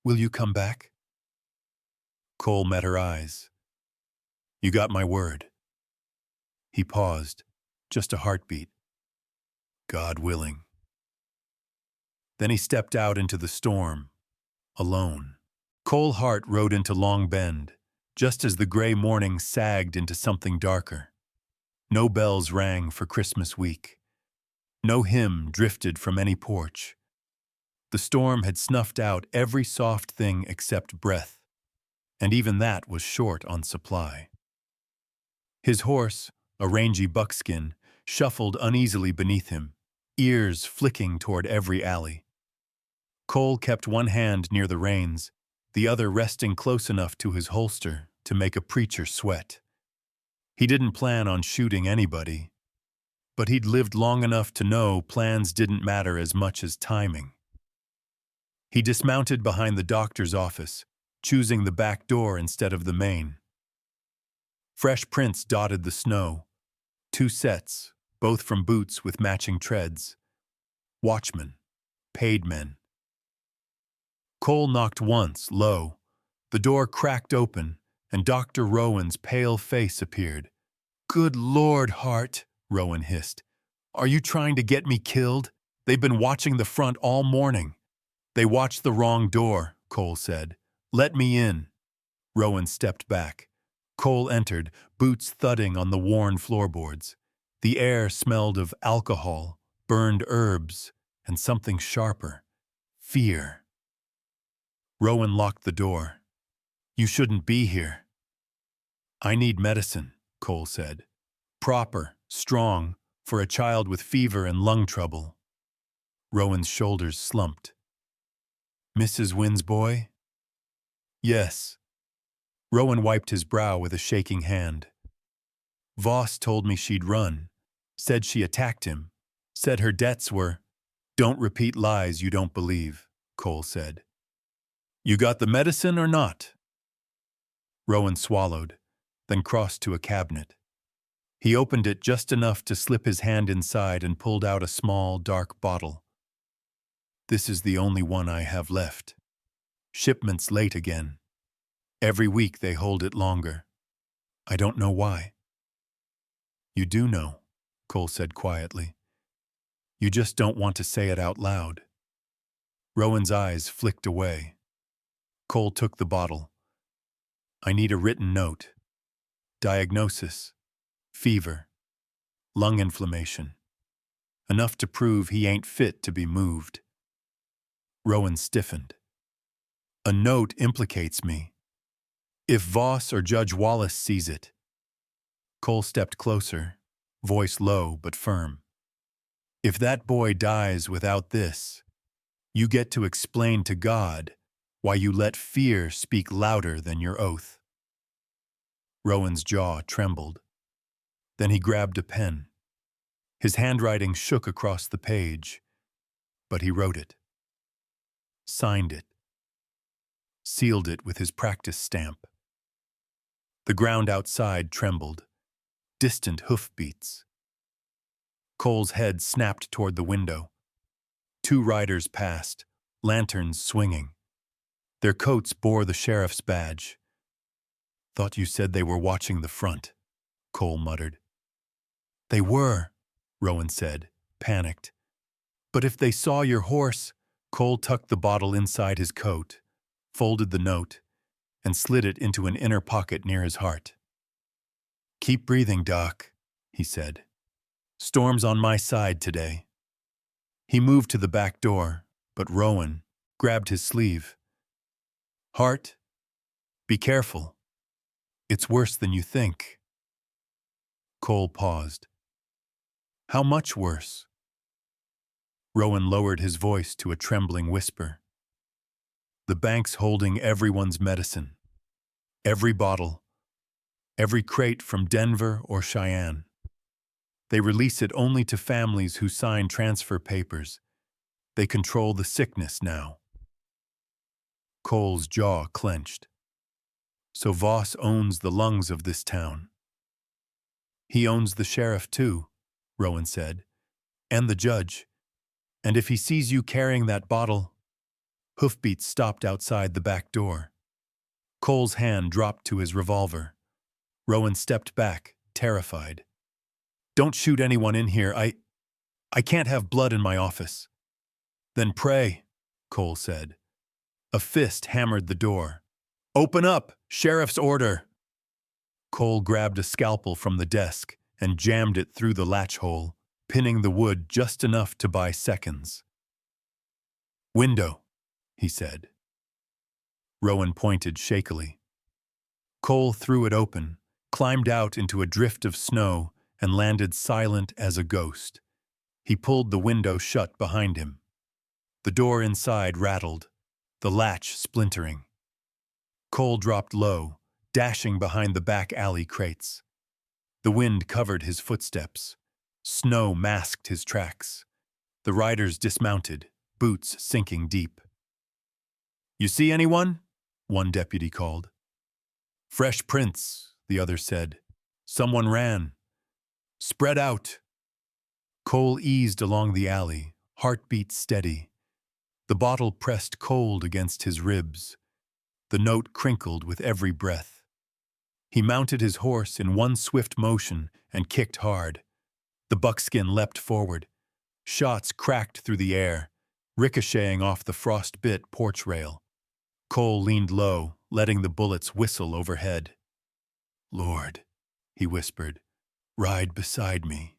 "Will you come back?" Cole met her eyes. "You got my word." He paused, just a heartbeat. "God willing." Then he stepped out into the storm, alone. Cole Hart rode into Long Bend, just as the gray morning sagged into something darker. No bells rang for Christmas week. No hymn drifted from any porch. The storm had snuffed out every soft thing except breath, and even that was short on supply. His horse, a rangy buckskin, shuffled uneasily beneath him, ears flicking toward every alley. Cole kept one hand near the reins, the other resting close enough to his holster to make a preacher sweat. He didn't plan on shooting anybody, but he'd lived long enough to know plans didn't matter as much as timing. He dismounted behind the doctor's office, choosing the back door instead of the main. Fresh prints dotted the snow. 2 sets, both from boots with matching treads. Watchmen, paid men. Cole knocked once, low. The door cracked open, and Dr. Rowan's pale face appeared. "Good Lord, Hart," Rowan hissed. "Are you trying to get me killed? They've been watching the front all morning." "They watched the wrong door," Cole said. "Let me in." Rowan stepped back. Cole entered, boots thudding on the worn floorboards. The air smelled of alcohol, burned herbs, and something sharper. Fear. Rowan locked the door. "You shouldn't be here." "I need medicine," Cole said. "Proper, strong, for a child with fever and lung trouble." Rowan's shoulders slumped. "Mrs. Wynn's boy?" "Yes." Rowan wiped his brow with a shaking hand. "Voss told me she'd run. Said she attacked him. Said her debts were—" "Don't repeat lies you don't believe," Cole said. "You got the medicine or not?" Rowan swallowed, then crossed to a cabinet. He opened it just enough to slip his hand inside and pulled out a small, dark bottle. "This is the only one I have left. Shipment's late again. Every week they hold it longer. I don't know why." "You do know," Cole said quietly. "You just don't want to say it out loud." Rowan's eyes flicked away. Cole took the bottle. "I need a written note. Diagnosis. Fever. Lung inflammation. Enough to prove he ain't fit to be moved." Rowan stiffened. "A note implicates me. If Voss or Judge Wallace sees it." Cole stepped closer, voice low but firm. "If that boy dies without this, you get to explain to God why you let fear speak louder than your oath." Rowan's jaw trembled. Then he grabbed a pen. His handwriting shook across the page, but he wrote it, signed it, sealed it with his practice stamp. The ground outside trembled, distant hoofbeats. Cole's head snapped toward the window. 2 riders passed, lanterns swinging. Their coats bore the sheriff's badge. "Thought you said they were watching the front," Cole muttered. "They were," Rowan said, panicked. "But if they saw your horse—" Cole tucked the bottle inside his coat, folded the note, and slid it into an inner pocket near his heart. "Keep breathing, Doc," he said. "Storm's on my side today." He moved to the back door, but Rowan grabbed his sleeve. "Hart, be careful. It's worse than you think." Cole paused. "How much worse?" Rowan lowered his voice to a trembling whisper. "The bank's holding everyone's medicine. Every bottle. Every crate from Denver or Cheyenne. They release it only to families who sign transfer papers. They control the sickness now." Cole's jaw clenched. "So Voss owns the lungs of this town." "He owns the sheriff too," Rowan said, "and the judge. And if he sees you carrying that bottle—" Hoofbeats stopped outside the back door. Cole's hand dropped to his revolver. Rowan stepped back, terrified. "Don't shoot anyone in here. I can't have blood in my office." "Then pray," Cole said. A fist hammered the door. "Open up! Sheriff's order!" Cole grabbed a scalpel from the desk and jammed it through the latch hole, pinning the wood just enough to buy seconds. "Window," he said. Rowan pointed shakily. Cole threw it open, climbed out into a drift of snow, and landed silent as a ghost. He pulled the window shut behind him. The door inside rattled, the latch splintering. Cole dropped low, dashing behind the back alley crates. The wind covered his footsteps. Snow masked his tracks. The riders dismounted, boots sinking deep. "You see anyone?" one deputy called. "Fresh prints," the other said. "Someone ran." "Spread out." Cole eased along the alley, heartbeat steady. The bottle pressed cold against his ribs. The note crinkled with every breath. He mounted his horse in one swift motion and kicked hard. The buckskin leapt forward. Shots cracked through the air, ricocheting off the frost-bit porch rail. Cole leaned low, letting the bullets whistle overhead. "Lord," he whispered, "ride beside me."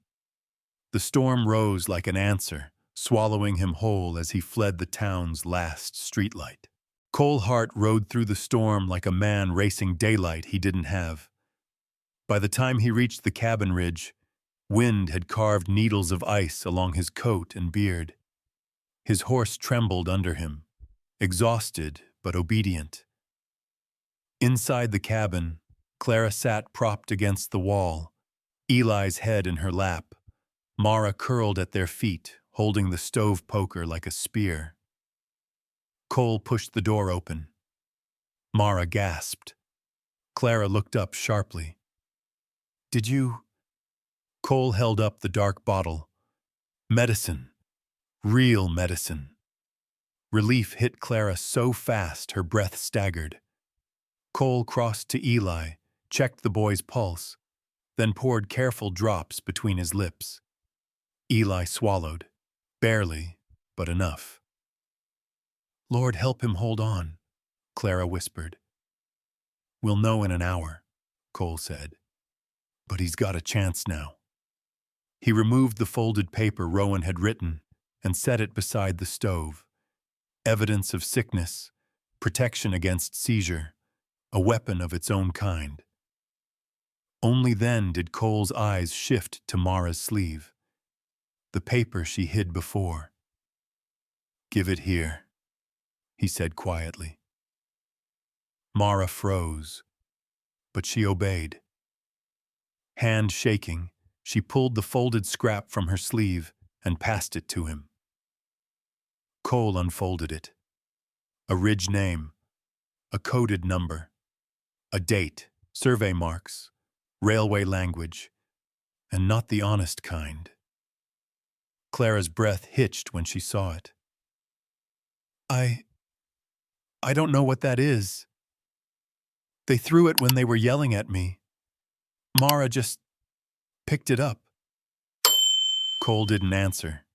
The storm rose like an answer, swallowing him whole as he fled the town's last streetlight. Cole Hart rode through the storm like a man racing daylight he didn't have. By the time he reached the cabin ridge, wind had carved needles of ice along his coat and beard. His horse trembled under him, exhausted but obedient. Inside the cabin, Clara sat propped against the wall, Eli's head in her lap, Mara curled at their feet, holding the stove poker like a spear. Cole pushed the door open. Mara gasped. Clara looked up sharply. "Did you—" Cole held up the dark bottle. Medicine. Real medicine. Relief hit Clara so fast her breath staggered. Cole crossed to Eli, checked the boy's pulse, then poured careful drops between his lips. Eli swallowed. Barely, but enough. "Lord, help him hold on," Clara whispered. "We'll know in an hour," Cole said. "But he's got a chance now." He removed the folded paper Rowan had written and set it beside the stove. Evidence of sickness, protection against seizure, a weapon of its own kind. Only then did Cole's eyes shift to Mara's sleeve. The paper she hid before. "Give it here," he said quietly. Mara froze, but she obeyed. Hand shaking, She pulled the folded scrap from her sleeve and passed it to him. Cole unfolded it. A ridge name, a coded number, a date, survey marks, railway language, and not the honest kind. Clara's breath hitched when she saw it. I don't know what that is. They threw it when they were yelling at me. Mara just picked it up. Cole didn't answer.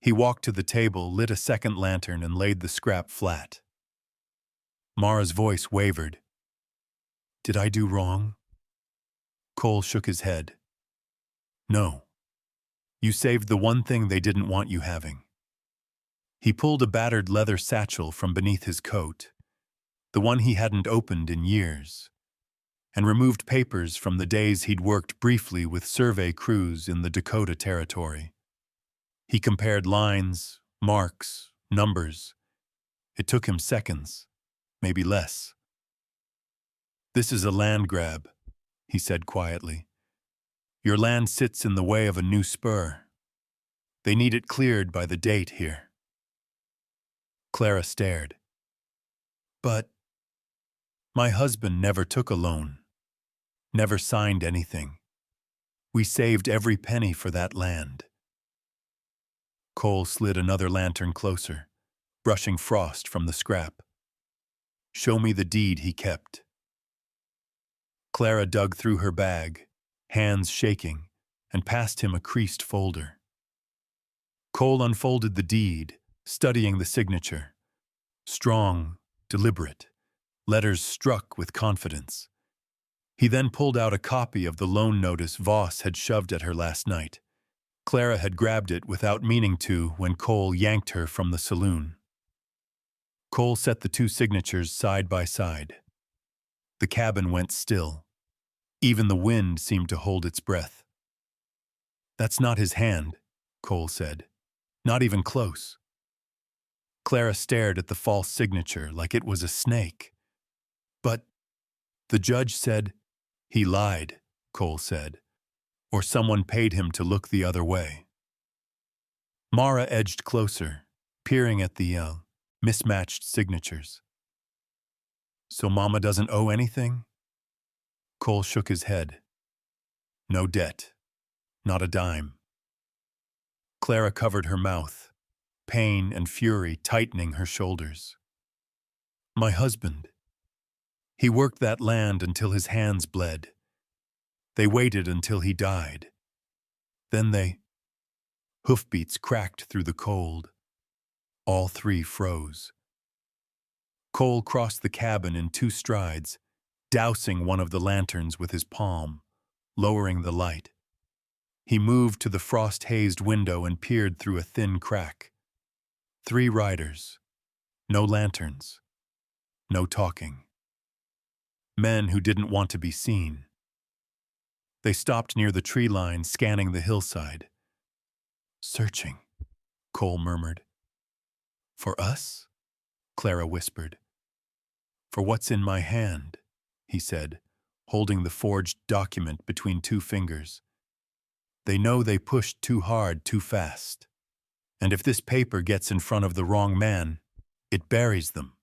He walked to the table, lit a second lantern, and laid the scrap flat. Mara's voice wavered. Did I do wrong? Cole shook his head. No. You saved the one thing they didn't want you having. He pulled a battered leather satchel from beneath his coat, the one he hadn't opened in years, and removed papers from the days he'd worked briefly with survey crews in the Dakota Territory. He compared lines, marks, numbers. It took him seconds, maybe less. This is a land grab, he said quietly. Your land sits in the way of a new spur. They need it cleared by the date here. Clara stared. But my husband never took a loan, never signed anything. We saved every penny for that land. Cole slid another lantern closer, brushing frost from the scrap. Show me the deed he kept. Clara dug through her bag, hands shaking, and passed him a creased folder. Cole unfolded the deed, studying the signature. Strong, deliberate, letters struck with confidence. He then pulled out a copy of the loan notice Voss had shoved at her last night. Clara had grabbed it without meaning to when Cole yanked her from the saloon. Cole set the two signatures side by side. The cabin went still. Even the wind seemed to hold its breath. That's not his hand, Cole said. Not even close. Clara stared at the false signature like it was a snake. But the judge said, he lied, Cole said, or someone paid him to look the other way. Mara edged closer, peering at the mismatched signatures. So Mama doesn't owe anything? Cole shook his head. No debt. Not a dime. Clara covered her mouth, pain and fury tightening her shoulders. My husband. He worked that land until his hands bled. They waited until he died. Then they... Hoofbeats cracked through the cold. All three froze. Cole crossed the cabin in 2 strides, dousing one of the lanterns with his palm, lowering the light. He moved to the frost-hazed window and peered through a thin crack. 3 riders. No lanterns. No talking. Men who didn't want to be seen. They stopped near the tree line, scanning the hillside. Searching, Cole murmured. For us? Clara whispered. For what's in my hand, he said, holding the forged document between 2 fingers. They know they pushed too hard too fast. And if this paper gets in front of the wrong man, it buries them.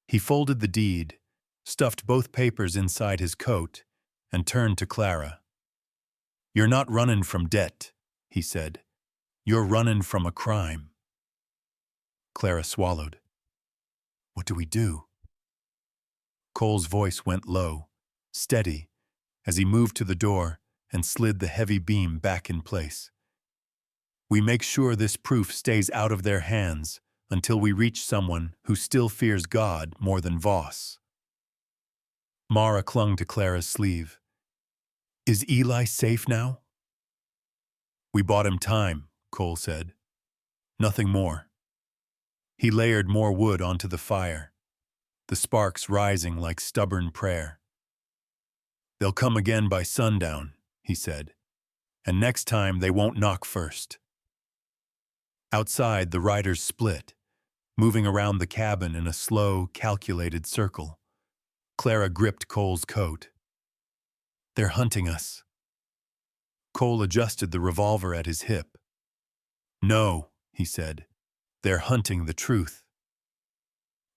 He folded the deed, stuffed both papers inside his coat, and turned to Clara. You're not running from debt, he said. You're running from a crime. Clara swallowed. What do we do? Cole's voice went low, steady, as he moved to the door and slid the heavy beam back in place. We make sure this proof stays out of their hands until we reach someone who still fears God more than Voss. Mara clung to Clara's sleeve. Is Eli safe now? We bought him time, Cole said. Nothing more. He layered more wood onto the fire, the sparks rising like stubborn prayer. They'll come again by sundown, he said, and next time they won't knock first. Outside, the riders split, moving around the cabin in a slow, calculated circle. Clara gripped Cole's coat. They're hunting us. Cole adjusted the revolver at his hip. "No," he said. "They're hunting the truth."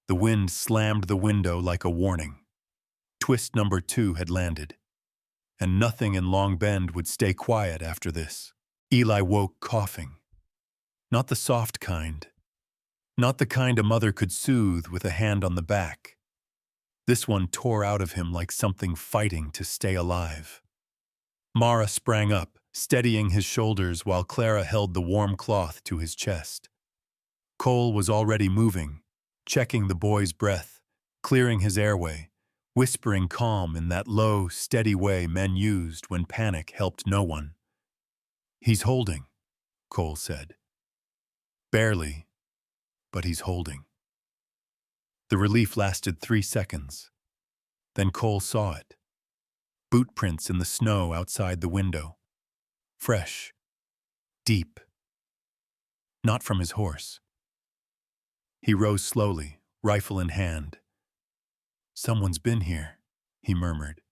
The wind slammed the window like a warning. Twist number 2 had landed, and nothing in Long Bend would stay quiet after this. Eli woke coughing. Not the soft kind. Not the kind a mother could soothe with a hand on the back. This one tore out of him like something fighting to stay alive. Mara sprang up, steadying his shoulders while Clara held the warm cloth to his chest. Cole was already moving, checking the boy's breath, clearing his airway, whispering calm in that low, steady way men used when panic helped no one. "He's holding," Cole said. "Barely, but he's holding." The relief lasted 3 seconds. Then Cole saw it. Boot prints in the snow outside the window. Fresh. Deep. Not from his horse. He rose slowly, rifle in hand. "Someone's been here," he murmured.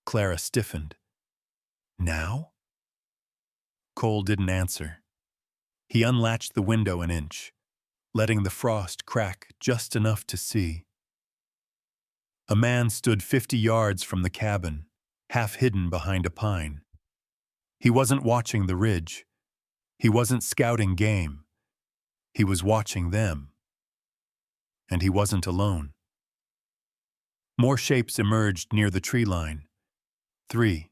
Clara stiffened. "Now?" Cole didn't answer. He unlatched the window an inch, letting the frost crack just enough to see. A man stood 50 yards from the cabin, half hidden behind a pine. He wasn't watching the ridge. He wasn't scouting game. He was watching them. And he wasn't alone. More shapes emerged near the tree line. 3,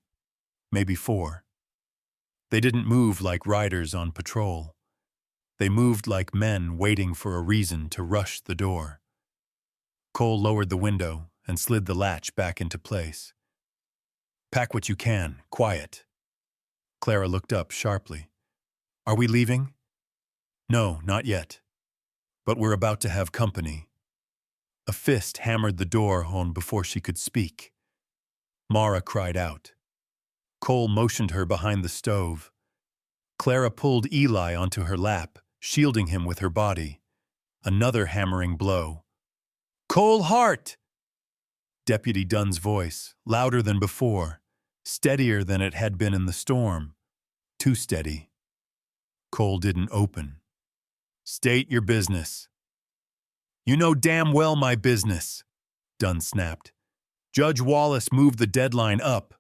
maybe 4. They didn't move like riders on patrol. They moved like men waiting for a reason to rush the door. Cole lowered the window and slid the latch back into place. "Pack what you can, quiet." Clara looked up sharply. "Are we leaving?" "No, not yet. But we're about to have company." A fist hammered the door home before she could speak. Mara cried out. Cole motioned her behind the stove. Clara pulled Eli onto her lap, shielding him with her body. Another hammering blow. "Cole Hart!" Deputy Dunn's voice, louder than before, steadier than it had been in the storm. Too steady. Cole didn't open. "State your business." "You know damn well my business," Dunn snapped. "Judge Wallace moved the deadline up.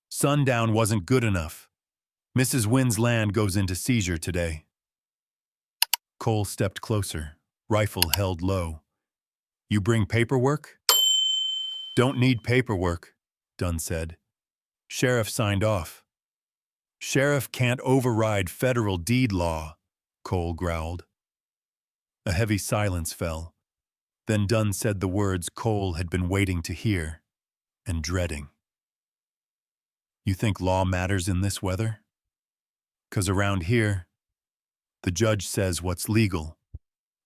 Sundown wasn't good enough. Mrs. Wynn's land goes into seizure today." Cole stepped closer, rifle held low. "You bring paperwork?" "Don't need paperwork," Dunn said. "Sheriff signed off." "Sheriff can't override federal deed law," Cole growled. A heavy silence fell. Then Dunn said the words Cole had been waiting to hear and dreading. "You think law matters in this weather? 'Cause around here, the judge says what's legal,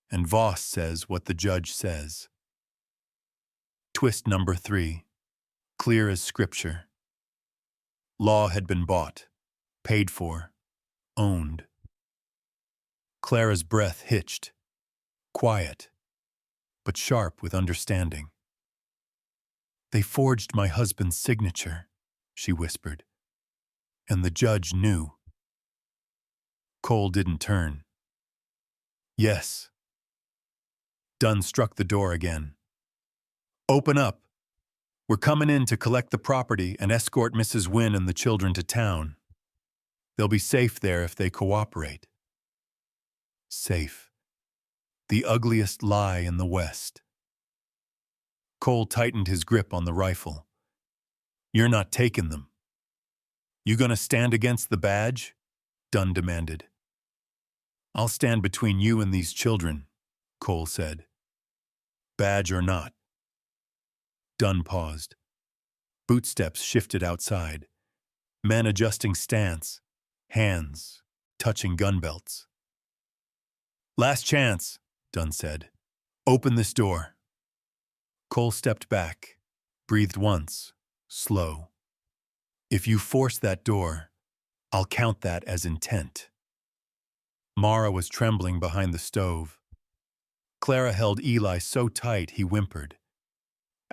and Voss says what the judge says." Twist number 3, clear as scripture. Law had been bought, paid for, owned. Clara's breath hitched, quiet, but sharp with understanding. "They forged my husband's signature," she whispered, "and the judge knew." Cole didn't turn. "Yes." Dunn struck the door again. "Open up. We're coming in to collect the property and escort Mrs. Wynn and the children to town. They'll be safe there if they cooperate." Safe. The ugliest lie in the West. Cole tightened his grip on the rifle. "You're not taking them." "You gonna stand against the badge?" Dunn demanded. "I'll stand between you and these children," Cole said. "Badge or not." Dunn paused. Bootsteps shifted outside. Men adjusting stance, hands touching gun belts. "Last chance," Dunn said. "Open this door." Cole stepped back, breathed once, slow. "If you force that door, I'll count that as intent." Mara was trembling behind the stove. Clara held Eli so tight he whimpered.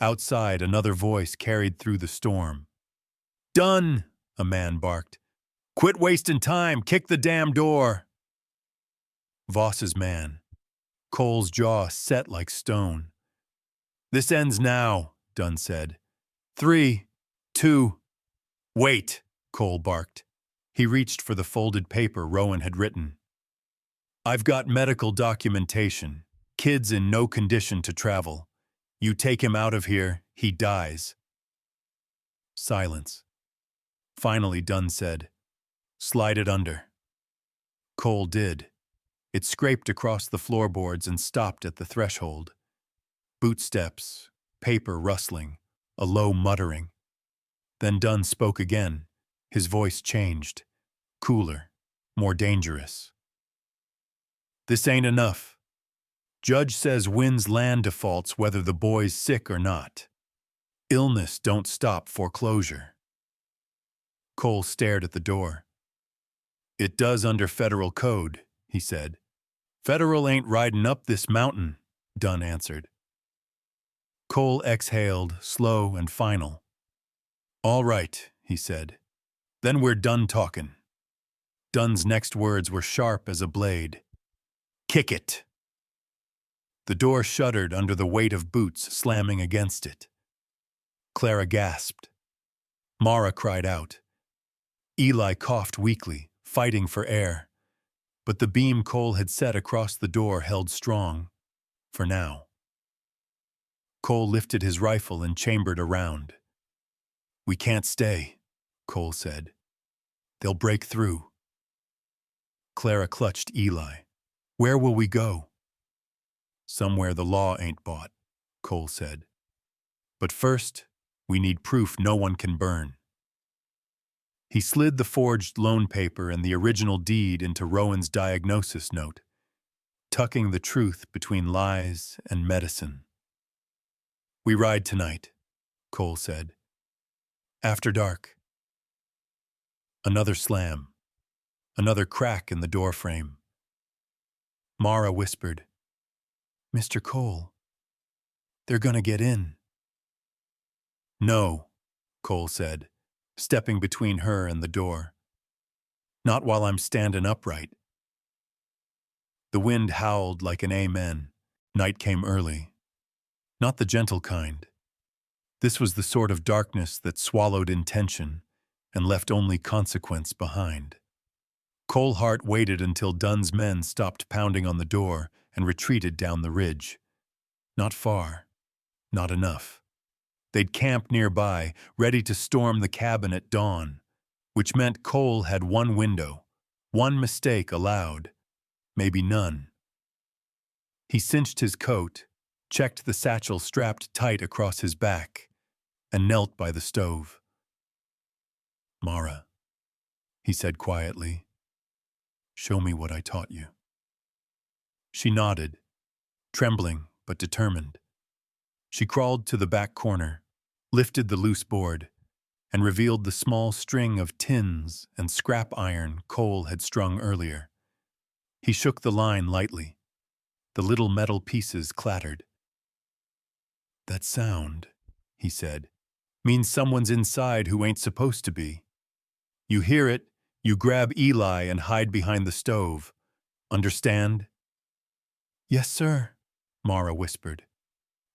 Outside, another voice carried through the storm. "Done!" a man barked. Quit wasting time, kick the damn door. Voss's man. Cole's jaw set like stone. This ends now, Dunn said. 3, 2, wait, Cole barked. He reached for the folded paper Rowan had written. I've got medical documentation. Kid's in no condition to travel. You take him out of here, he dies. Silence. Finally, Dunn said, slide it under. Cole did. It scraped across the floorboards and stopped at the threshold. Bootsteps, paper rustling, a low muttering. Then Dunn spoke again. His voice changed. Cooler, more dangerous. This ain't enough. Judge says wins land defaults whether the boy's sick or not. Illness don't stop foreclosure. Cole stared at the door. It does under federal code, he said. Federal ain't riding up this mountain, Dunn answered. Cole exhaled, slow and final. All right, he said. Then we're done talking. Dunn's next words were sharp as a blade. Kick it. The door shuddered under the weight of boots slamming against it. Clara gasped. Mara cried out. Eli coughed weakly, fighting for air. But the beam Cole had set across the door held strong, for now. Cole lifted his rifle and chambered around. We can't stay, Cole said. They'll break through. Clara clutched Eli. Where will we go? Somewhere the law ain't bought, Cole said. But first, we need proof no one can burn. He slid the forged loan paper and the original deed into Rowan's diagnosis note, tucking the truth between lies and medicine. We ride tonight, Cole said. After dark. Another slam. Another crack in the doorframe. Mara whispered, Mr. Cole, they're gonna get in. No, Cole said, stepping between her and the door. Not while I'm standing upright. The wind howled like an amen. Night came early. Not the gentle kind. This was the sort of darkness that swallowed intention and left only consequence behind. Cole Hart waited until Dunn's men stopped pounding on the door and retreated down the ridge. Not far. Not enough. They'd camp nearby, ready to storm the cabin at dawn, which meant Cole had one window, one mistake allowed, maybe none. He cinched his coat, checked the satchel strapped tight across his back, and knelt by the stove. Mara, he said quietly, show me what I taught you. She nodded, trembling but determined. She crawled to the back corner, lifted the loose board, and revealed the small string of tins and scrap iron Cole had strung earlier. He shook the line lightly. The little metal pieces clattered. That sound, he said, means someone's inside who ain't supposed to be. You hear it, you grab Eli and hide behind the stove. Understand? Yes, sir, Mara whispered.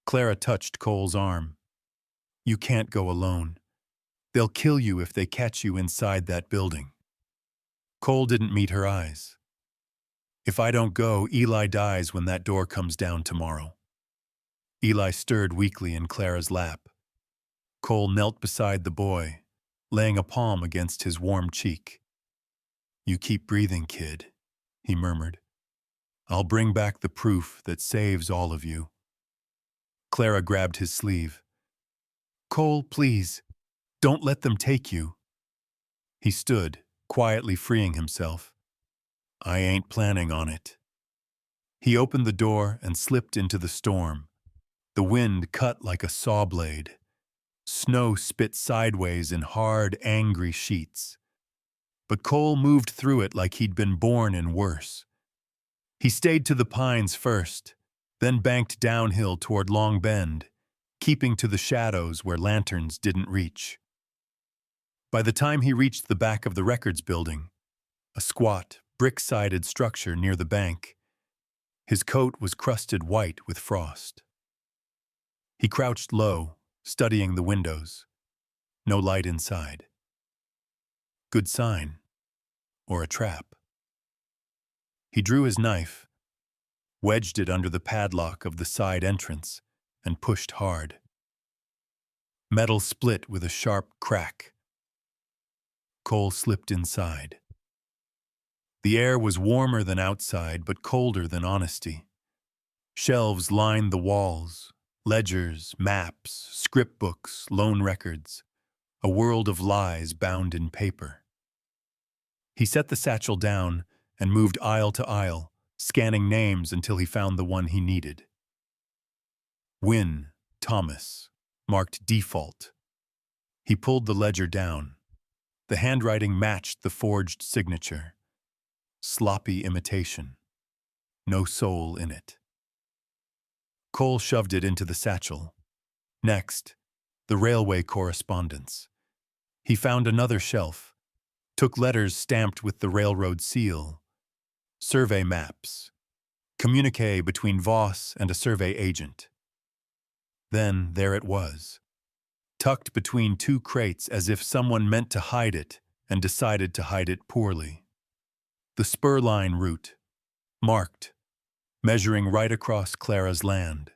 Clara touched Cole's arm. You can't go alone. They'll kill you if they catch you inside that building. Cole didn't meet her eyes. If I don't go, Eli dies when that door comes down tomorrow. Eli stirred weakly in Clara's lap. Cole knelt beside the boy, laying a palm against his warm cheek. You keep breathing, kid, he murmured. I'll bring back the proof that saves all of you. Clara grabbed his sleeve. Cole, please, don't let them take you. He stood, quietly freeing himself. I ain't planning on it. He opened the door and slipped into the storm. The wind cut like a saw blade. Snow spit sideways in hard, angry sheets. But Cole moved through it like he'd been born in worse. He stayed to the pines first, then banked downhill toward Long Bend, keeping to the shadows where lanterns didn't reach. By the time he reached the back of the records building, a squat, brick-sided structure near the bank, his coat was crusted white with frost. He crouched low, studying the windows. No light inside. Good sign. Or a trap. He drew his knife, wedged it under the padlock of the side entrance, and pushed hard. Metal split with a sharp crack. Cole slipped inside. The air was warmer than outside, but colder than honesty. Shelves lined the walls, ledgers, maps, script books, loan records, a world of lies bound in paper. He set the satchel down and moved aisle to aisle, scanning names until he found the one he needed. Wynne Thomas, marked default. He pulled the ledger down. The handwriting matched the forged signature. Sloppy imitation. No soul in it. Cole shoved it into the satchel. Next, the railway correspondence. He found another shelf, took letters stamped with the railroad seal, survey maps, communique between Voss and a survey agent. Then there it was, tucked between two crates as if someone meant to hide it and decided to hide it poorly. The spur line route, marked, measuring right across Clara's land,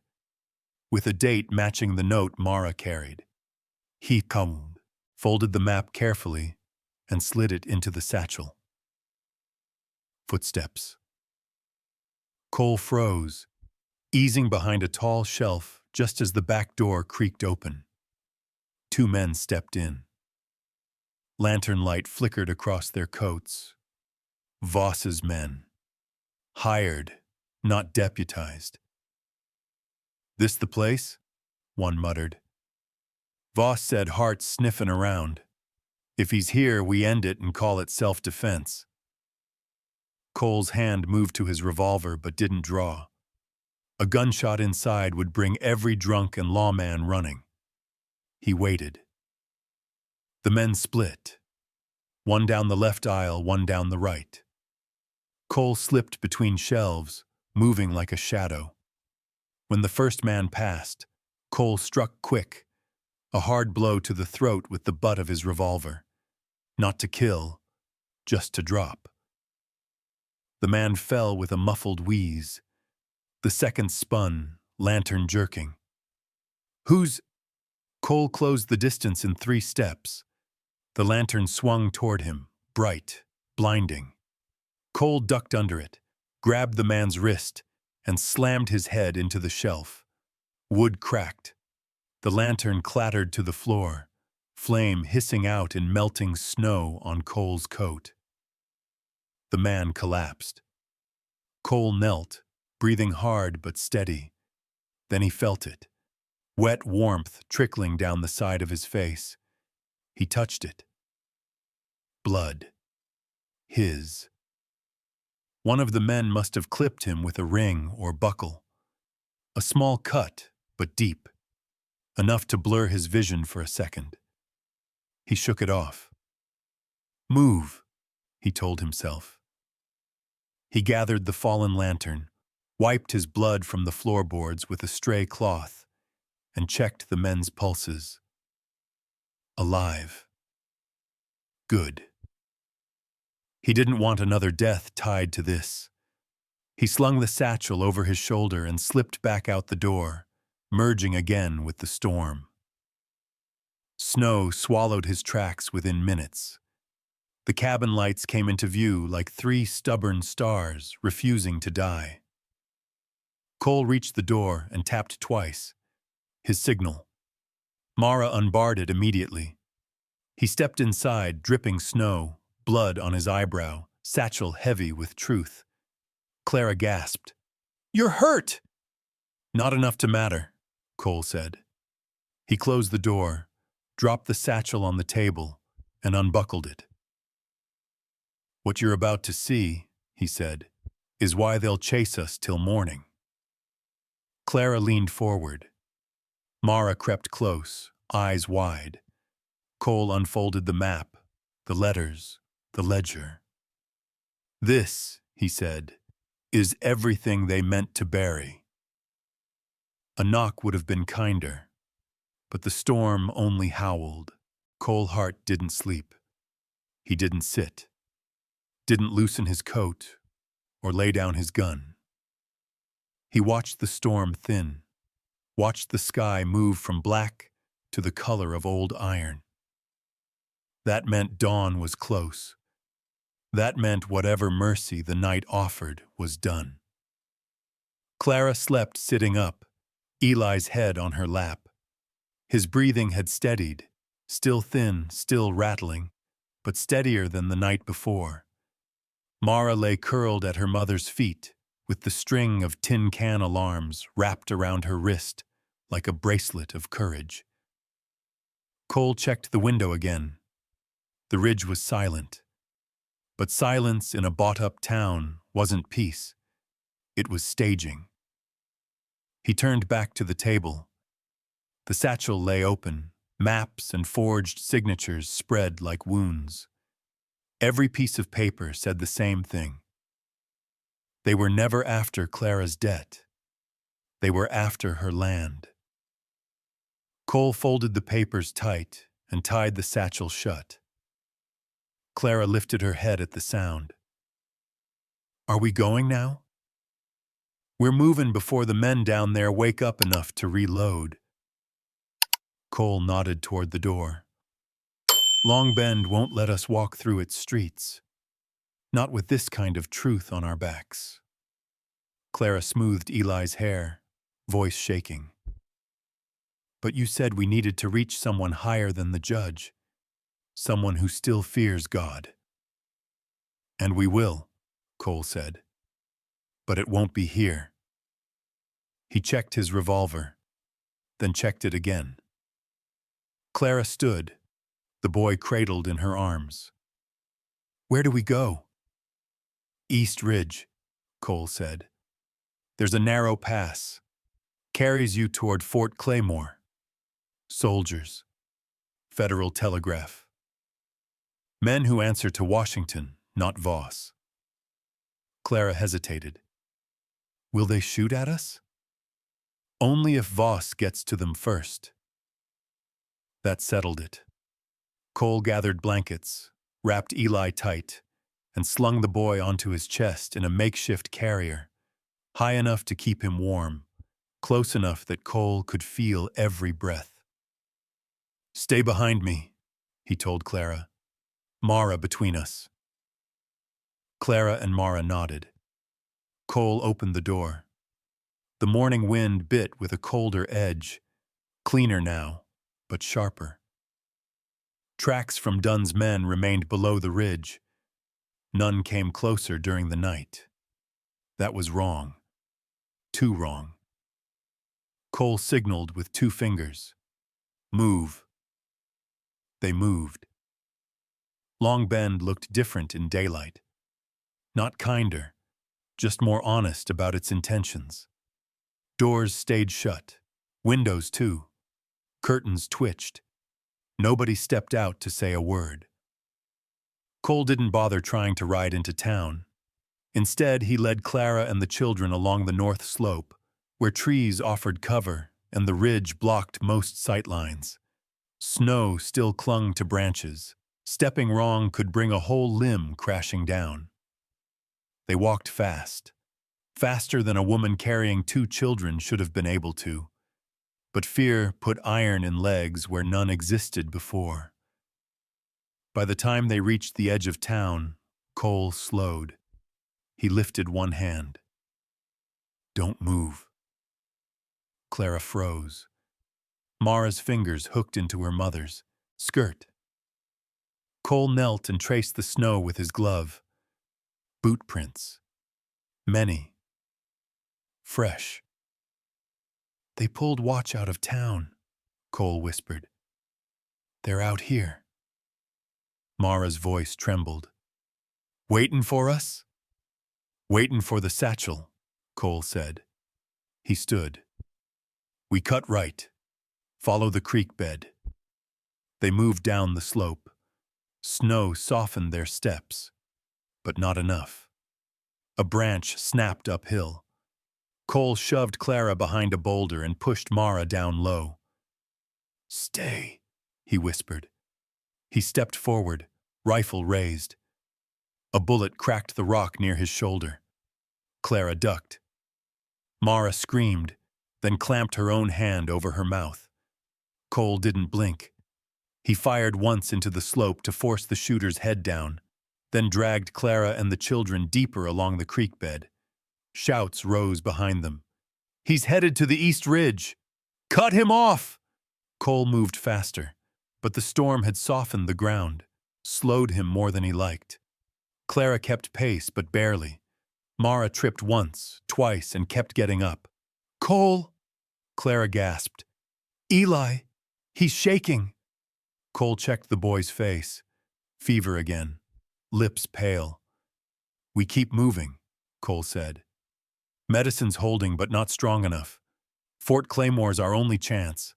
with a date matching the note Mara carried. He folded the map carefully and slid it into the satchel. Footsteps. Cole froze, easing behind a tall shelf just as the back door creaked open. Two men stepped in. Lantern light flickered across their coats. Voss's men. Hired, not deputized. "This the place?" one muttered. Voss said Hart's sniffing around. "If he's here, we end it and call it self-defense." Cole's hand moved to his revolver but didn't draw. A gunshot inside would bring every drunk and lawman running. He waited. The men split. One down the left aisle, one down the right. Cole slipped between shelves, moving like a shadow. When the first man passed, Cole struck quick, a hard blow to the throat with the butt of his revolver. Not to kill, just to drop. The man fell with a muffled wheeze. The second spun, lantern jerking. "Who's—" Cole closed the distance in 3 steps. The lantern swung toward him, bright, blinding. Cole ducked under it, grabbed the man's wrist, and slammed his head into the shelf. Wood cracked. The lantern clattered to the floor, flame hissing out in melting snow on Cole's coat. The man collapsed. Cole knelt, breathing hard but steady. Then he felt it. Wet warmth trickling down the side of his face. He touched it. Blood. His. One of the men must have clipped him with a ring or buckle. A small cut, but deep. Enough to blur his vision for a second. He shook it off. "Move," he told himself. He gathered the fallen lantern, wiped his blood from the floorboards with a stray cloth, and checked the men's pulses. Alive. Good. He didn't want another death tied to this. He slung the satchel over his shoulder and slipped back out the door, merging again with the storm. Snow swallowed his tracks within minutes. The cabin lights came into view like 3 stubborn stars refusing to die. Cole reached the door and tapped twice. His signal. Mara unbarred it immediately. He stepped inside, dripping snow, blood on his eyebrow, satchel heavy with truth. Clara gasped. "You're hurt!" "Not enough to matter," Cole said. He closed the door, dropped the satchel on the table, and unbuckled it. "What you're about to see," he said, "is why they'll chase us till morning." Clara leaned forward. Mara crept close, eyes wide. Cole unfolded the map, the letters, the ledger. "This," he said, "is everything they meant to bury." A knock would have been kinder, but the storm only howled. Cole Hart didn't sleep. He didn't sit, didn't loosen his coat or lay down his gun. He watched the storm thin, watched the sky move from black to the color of old iron. That meant dawn was close. That meant whatever mercy the night offered was done. Clara slept sitting up, Eli's head on her lap. His breathing had steadied, still thin, still rattling, but steadier than the night before. Mara lay curled at her mother's feet, with the string of tin can alarms wrapped around her wrist like a bracelet of courage. Cole checked the window again. The ridge was silent. But silence in a bought-up town wasn't peace. It was staging. He turned back to the table. The satchel lay open, maps and forged signatures spread like wounds. Every piece of paper said the same thing. They were never after Clara's debt. They were after her land. Cole folded the papers tight and tied the satchel shut. Clara lifted her head at the sound. "Are we going now?" "We're moving before the men down there wake up enough to reload." Cole nodded toward the door. "Long Bend won't let us walk through its streets. Not with this kind of truth on our backs." Clara smoothed Eli's hair, voice shaking. "But you said we needed to reach someone higher than the judge. Someone who still fears God." "And we will," Cole said. "But it won't be here." He checked his revolver, then checked it again. Clara stood, the boy cradled in her arms. "Where do we go?" "East Ridge," Cole said. "There's a narrow pass. Carries you toward Fort Claymore. Soldiers. Federal telegraph. Men who answer to Washington, not Voss." Clara hesitated. "Will they shoot at us?" "Only if Voss gets to them first." That settled it. Cole gathered blankets, wrapped Eli tight, and slung the boy onto his chest in a makeshift carrier, high enough to keep him warm, close enough that Cole could feel every breath. "Stay behind me," he told Clara. "Mara between us." Clara and Mara nodded. Cole opened the door. The morning wind bit with a colder edge, cleaner now, but sharper. Tracks from Dunn's men remained below the ridge. None came closer during the night. That was wrong. Too wrong. Cole signaled with 2 fingers. "Move." They moved. Long Bend looked different in daylight. Not kinder, just more honest about its intentions. Doors stayed shut, windows too. Curtains twitched. Nobody stepped out to say a word. Cole didn't bother trying to ride into town. Instead, he led Clara and the children along the north slope, where trees offered cover and the ridge blocked most sightlines. Snow still clung to branches. Stepping wrong could bring a whole limb crashing down. They walked fast, faster than a woman carrying 2 children should have been able to. But fear put iron in legs where none existed before. By the time they reached the edge of town, Cole slowed. He lifted one hand. "Don't move." Clara froze. Mara's fingers hooked into her mother's skirt. Cole knelt and traced the snow with his glove. Boot prints. Many. Fresh. "They pulled Watch out of town," Cole whispered. "They're out here." Mara's voice trembled. "Waitin' for us?" "Waitin' for the satchel," Cole said. He stood. "We cut right. Follow the creek bed." They moved down the slope. Snow softened their steps, but not enough. A branch snapped uphill. Cole shoved Clara behind a boulder and pushed Mara down low. "Stay," he whispered. He stepped forward, rifle raised. A bullet cracked the rock near his shoulder. Clara ducked. Mara screamed, then clamped her own hand over her mouth. Cole didn't blink. He fired once into the slope to force the shooter's head down, then dragged Clara and the children deeper along the creek bed. Shouts rose behind them. "He's headed to the East Ridge! Cut him off!" Cole moved faster, but the storm had softened the ground, slowed him more than he liked. Clara kept pace, but barely. Mara tripped once, twice, and kept getting up. "Cole!" Clara gasped. "Eli! He's shaking!" Cole checked the boy's face. Fever again. Lips pale. "We keep moving," Cole said. "Medicine's holding, but not strong enough. Fort Claymore's our only chance."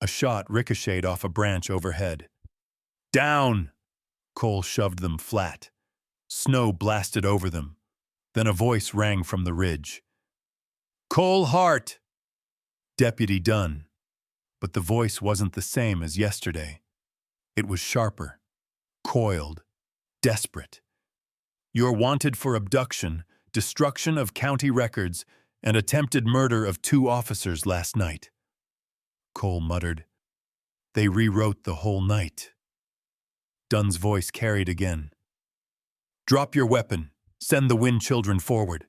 A shot ricocheted off a branch overhead. "Down!" Cole shoved them flat. Snow blasted over them. Then a voice rang from the ridge. "Cole Hart!" Deputy Dunn. But the voice wasn't the same as yesterday. It was sharper, coiled, desperate. "You're wanted for abduction, destruction of county records, and attempted murder of 2 officers last night." Cole muttered. "They rewrote the whole night." Dunn's voice carried again. "Drop your weapon. Send the Wind children forward."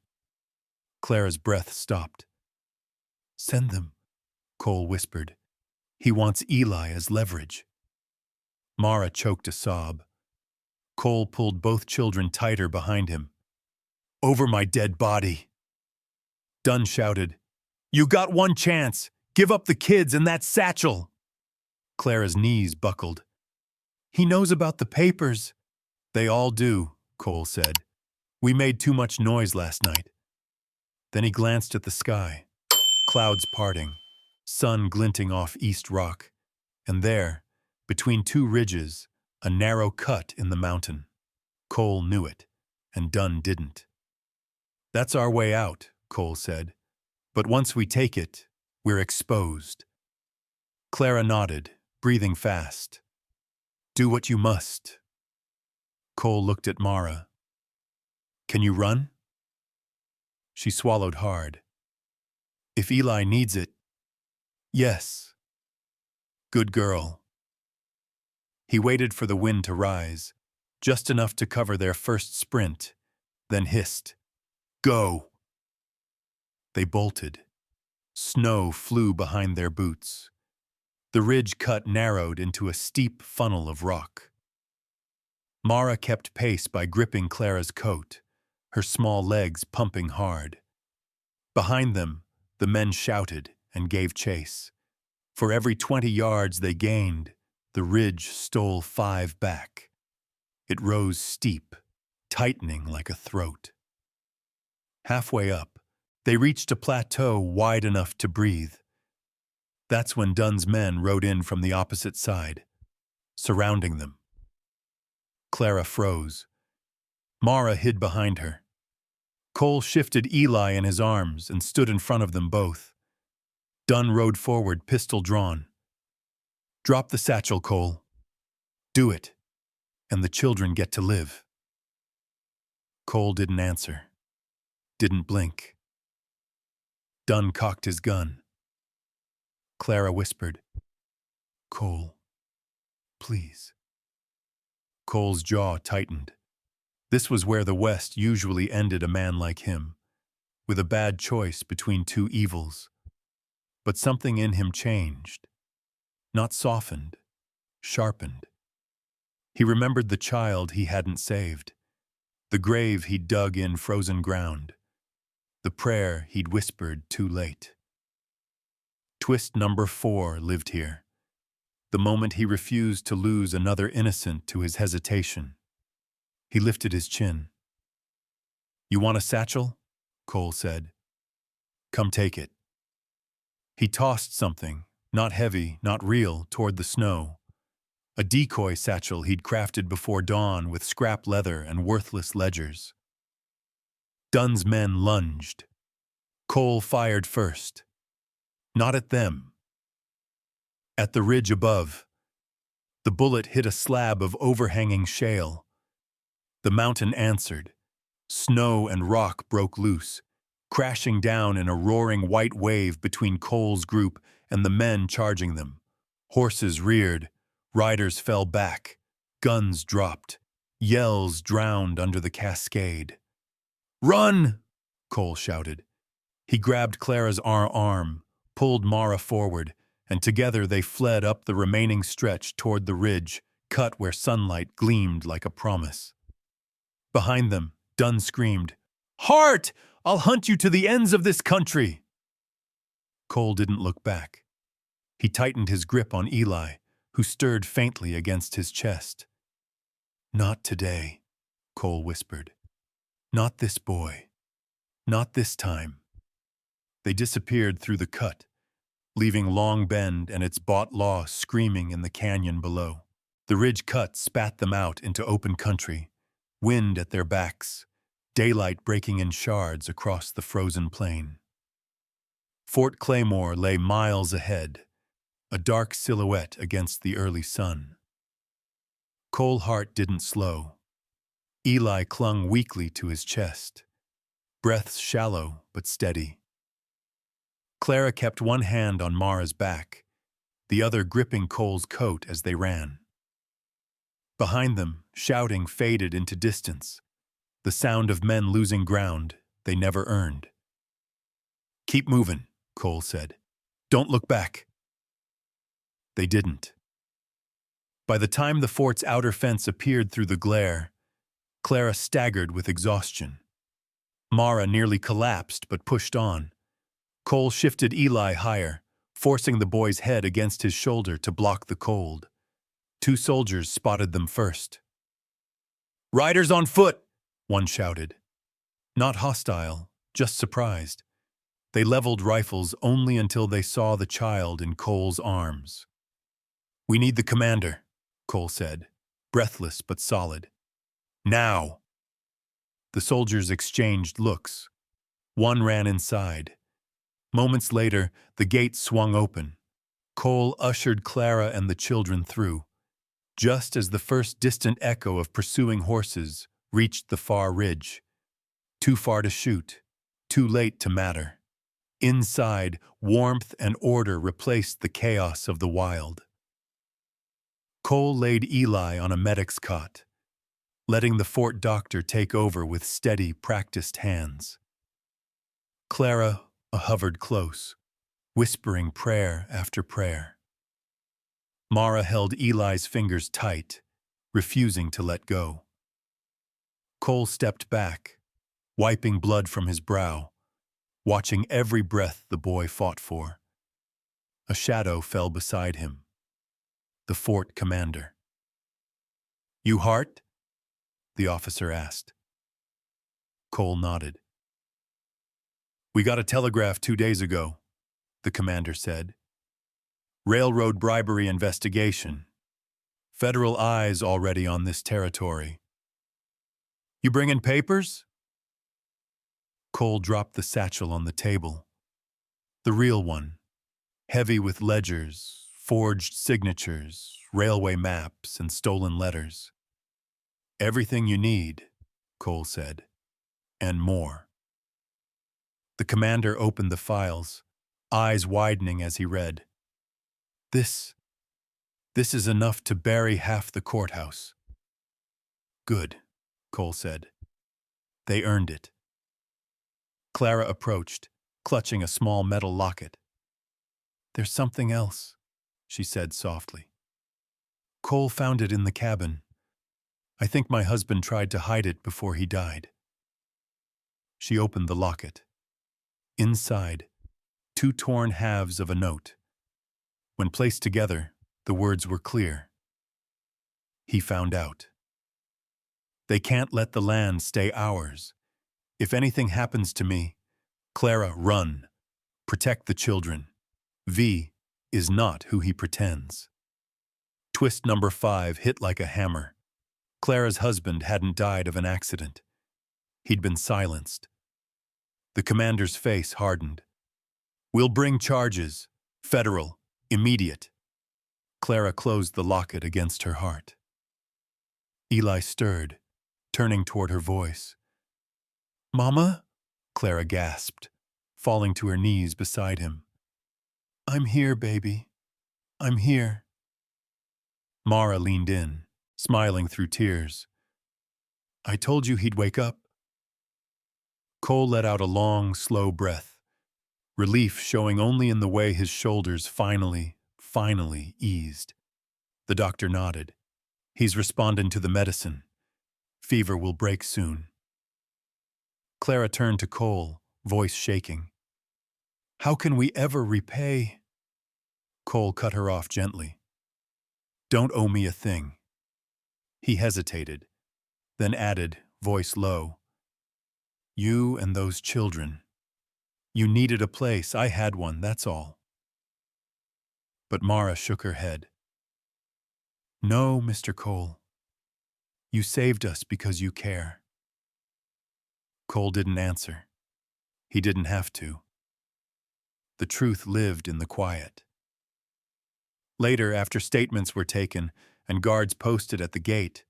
Clara's breath stopped. "Send them," Cole whispered. "He wants Eli as leverage." Mara choked a sob. Cole pulled both children tighter behind him. "Over my dead body." Dunn shouted, "You got one chance. Give up the kids and that satchel." Clara's knees buckled. "He knows about the papers." "They all do," Cole said. "We made too much noise last night." Then he glanced at the sky. Clouds parting, sun glinting off East Rock, and there, between 2 ridges, a narrow cut in the mountain. Cole knew it, and Dunn didn't. "That's our way out," Cole said. "But once we take it, we're exposed." Clara nodded, breathing fast. "Do what you must." Cole looked at Mara. "Can you run?" She swallowed hard. "If Eli needs it." "Yes." "Good girl." He waited for the wind to rise, just enough to cover their first sprint, then hissed, "Go!" They bolted. Snow flew behind their boots. The ridge cut narrowed into a steep funnel of rock. Mara kept pace by gripping Clara's coat, her small legs pumping hard. Behind them, the men shouted and gave chase. For every 20 yards they gained, the ridge stole 5 back. It rose steep, tightening like a throat. Halfway up, they reached a plateau wide enough to breathe. That's when Dunn's men rode in from the opposite side, surrounding them. Clara froze. Mara hid behind her. Cole shifted Eli in his arms and stood in front of them both. Dunn rode forward, pistol drawn. "Drop the satchel, Cole. Do it, and the children get to live." Cole didn't answer, didn't blink. Dunn cocked his gun. Clara whispered, "Cole, please." Cole's jaw tightened. This was where the West usually ended a man like him, with a bad choice between 2 evils. But something in him changed. Not softened, sharpened. He remembered the child he hadn't saved, the grave he'd dug in frozen ground, the prayer he'd whispered too late. Twist number 4 lived here, the moment he refused to lose another innocent to his hesitation. He lifted his chin. "You want a satchel?" Cole said. "Come take it." He tossed something, not heavy, not real, toward the snow. a decoy satchel he'd crafted before dawn with scrap leather and worthless ledgers. Dunn's men lunged. Cole fired first. Not at them. At the ridge above. The bullet hit a slab of overhanging shale. The mountain answered. Snow and rock broke loose, crashing down in a roaring white wave between Cole's group and the men charging them. Horses reared, riders fell back, guns dropped, yells drowned under the cascade. "Run!" Cole shouted. He grabbed Clara's arm, pulled Mara forward, and together they fled up the remaining stretch toward the ridge, cut where sunlight gleamed like a promise. Behind them, Dunn screamed, "Hart! I'll hunt you to the ends of this country!" Cole didn't look back. He tightened his grip on Eli, who stirred faintly against his chest. "Not today," Cole whispered. "Not this boy. Not this time." They disappeared through the cut, leaving Long Bend and its bought law screaming in the canyon below. The ridge cut spat them out into open country, wind at their backs, daylight breaking in shards across the frozen plain. Fort Claymore lay miles ahead, a dark silhouette against the early sun. Cole Hart didn't slow. Eli clung weakly to his chest, breaths shallow but steady. Clara kept one hand on Mara's back, the other gripping Cole's coat as they ran. Behind them, shouting faded into distance, the sound of men losing ground they never earned. "Keep moving," Cole said. "Don't look back." They didn't. By the time the fort's outer fence appeared through the glare, Clara staggered with exhaustion. Mara nearly collapsed but pushed on. Cole shifted Eli higher, forcing the boy's head against his shoulder to block the cold. 2 soldiers spotted them first. "Riders on foot!" one shouted. Not hostile, just surprised. They leveled rifles only until they saw the child in Cole's arms. "We need the commander," Cole said, breathless but solid. "Now!" The soldiers exchanged looks. One ran inside. Moments later, the gate swung open. Cole ushered Clara and the children through, just as the first distant echo of pursuing horses reached the far ridge. Too far to shoot, too late to matter. Inside, warmth and order replaced the chaos of the wild. Cole laid Eli on a medic's cot, letting the fort doctor take over with steady, practiced hands. Clara hovered close, whispering prayer after prayer. Mara held Eli's fingers tight, refusing to let go. Cole stepped back, wiping blood from his brow, watching every breath the boy fought for. A shadow fell beside him. The fort commander. "You Hart?" the officer asked. Cole nodded. "We got a telegraph 2 days ago," the commander said. "Railroad bribery investigation. Federal eyes already on this territory. You bringin' papers?" Cole dropped the satchel on the table. The real one, heavy with ledgers, forged signatures, railway maps, and stolen letters. "Everything you need," Cole said, "and more." The commander opened the files, eyes widening as he read. This is enough to bury half the courthouse." "Good," Cole said. "They earned it." Clara approached, clutching a small metal locket. "There's something else," she said softly. "Cole found it in the cabin. I think my husband tried to hide it before he died." She opened the locket. Inside, 2 torn halves of a note. When placed together, the words were clear. He found out. "They can't let the land stay ours. If anything happens to me, Clara, run. Protect the children. V is not who he pretends." Twist number 5 hit like a hammer. Clara's husband hadn't died of an accident. He'd been silenced. The commander's face hardened. "We'll bring charges. Federal. Immediate." Clara closed the locket against her heart. Eli stirred, turning toward her voice. "Mama?" Clara gasped, falling to her knees beside him. "I'm here, baby. I'm here." Mara leaned in, smiling through tears. "I told you he'd wake up." Cole let out a long, slow breath, relief showing only in the way his shoulders finally eased. The doctor nodded. "He's responding to the medicine. Fever will break soon." Clara turned to Cole, voice shaking. "How can we ever repay?" Cole cut her off gently. "Don't owe me a thing." He hesitated, then added, voice low, "You and those children. You needed a place, I had one, that's all." But Mara shook her head. "No, Mr. Cole. You saved us because you care." Cole didn't answer. He didn't have to. The truth lived in the quiet. Later, after statements were taken and guards posted at the gate,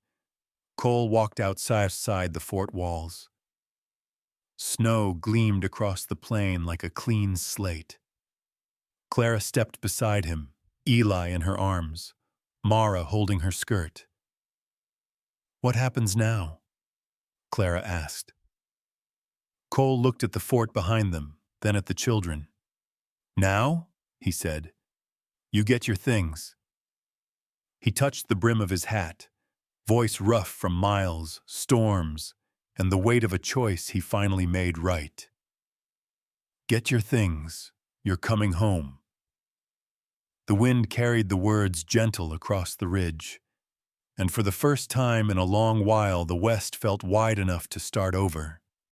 Cole walked outside the fort walls. Snow gleamed across the plain like a clean slate. Clara stepped beside him, Eli in her arms, Mara holding her skirt. "What happens now?" Clara asked. Cole looked at the fort behind them, then at the children. "Now," he said, "you get your things." He touched the brim of his hat, voice rough from miles, storms, and the weight of a choice he finally made right. "Get your things. You're coming home." The wind carried the words gentle across the ridge, and for the first time in a long while the west felt wide enough to start over.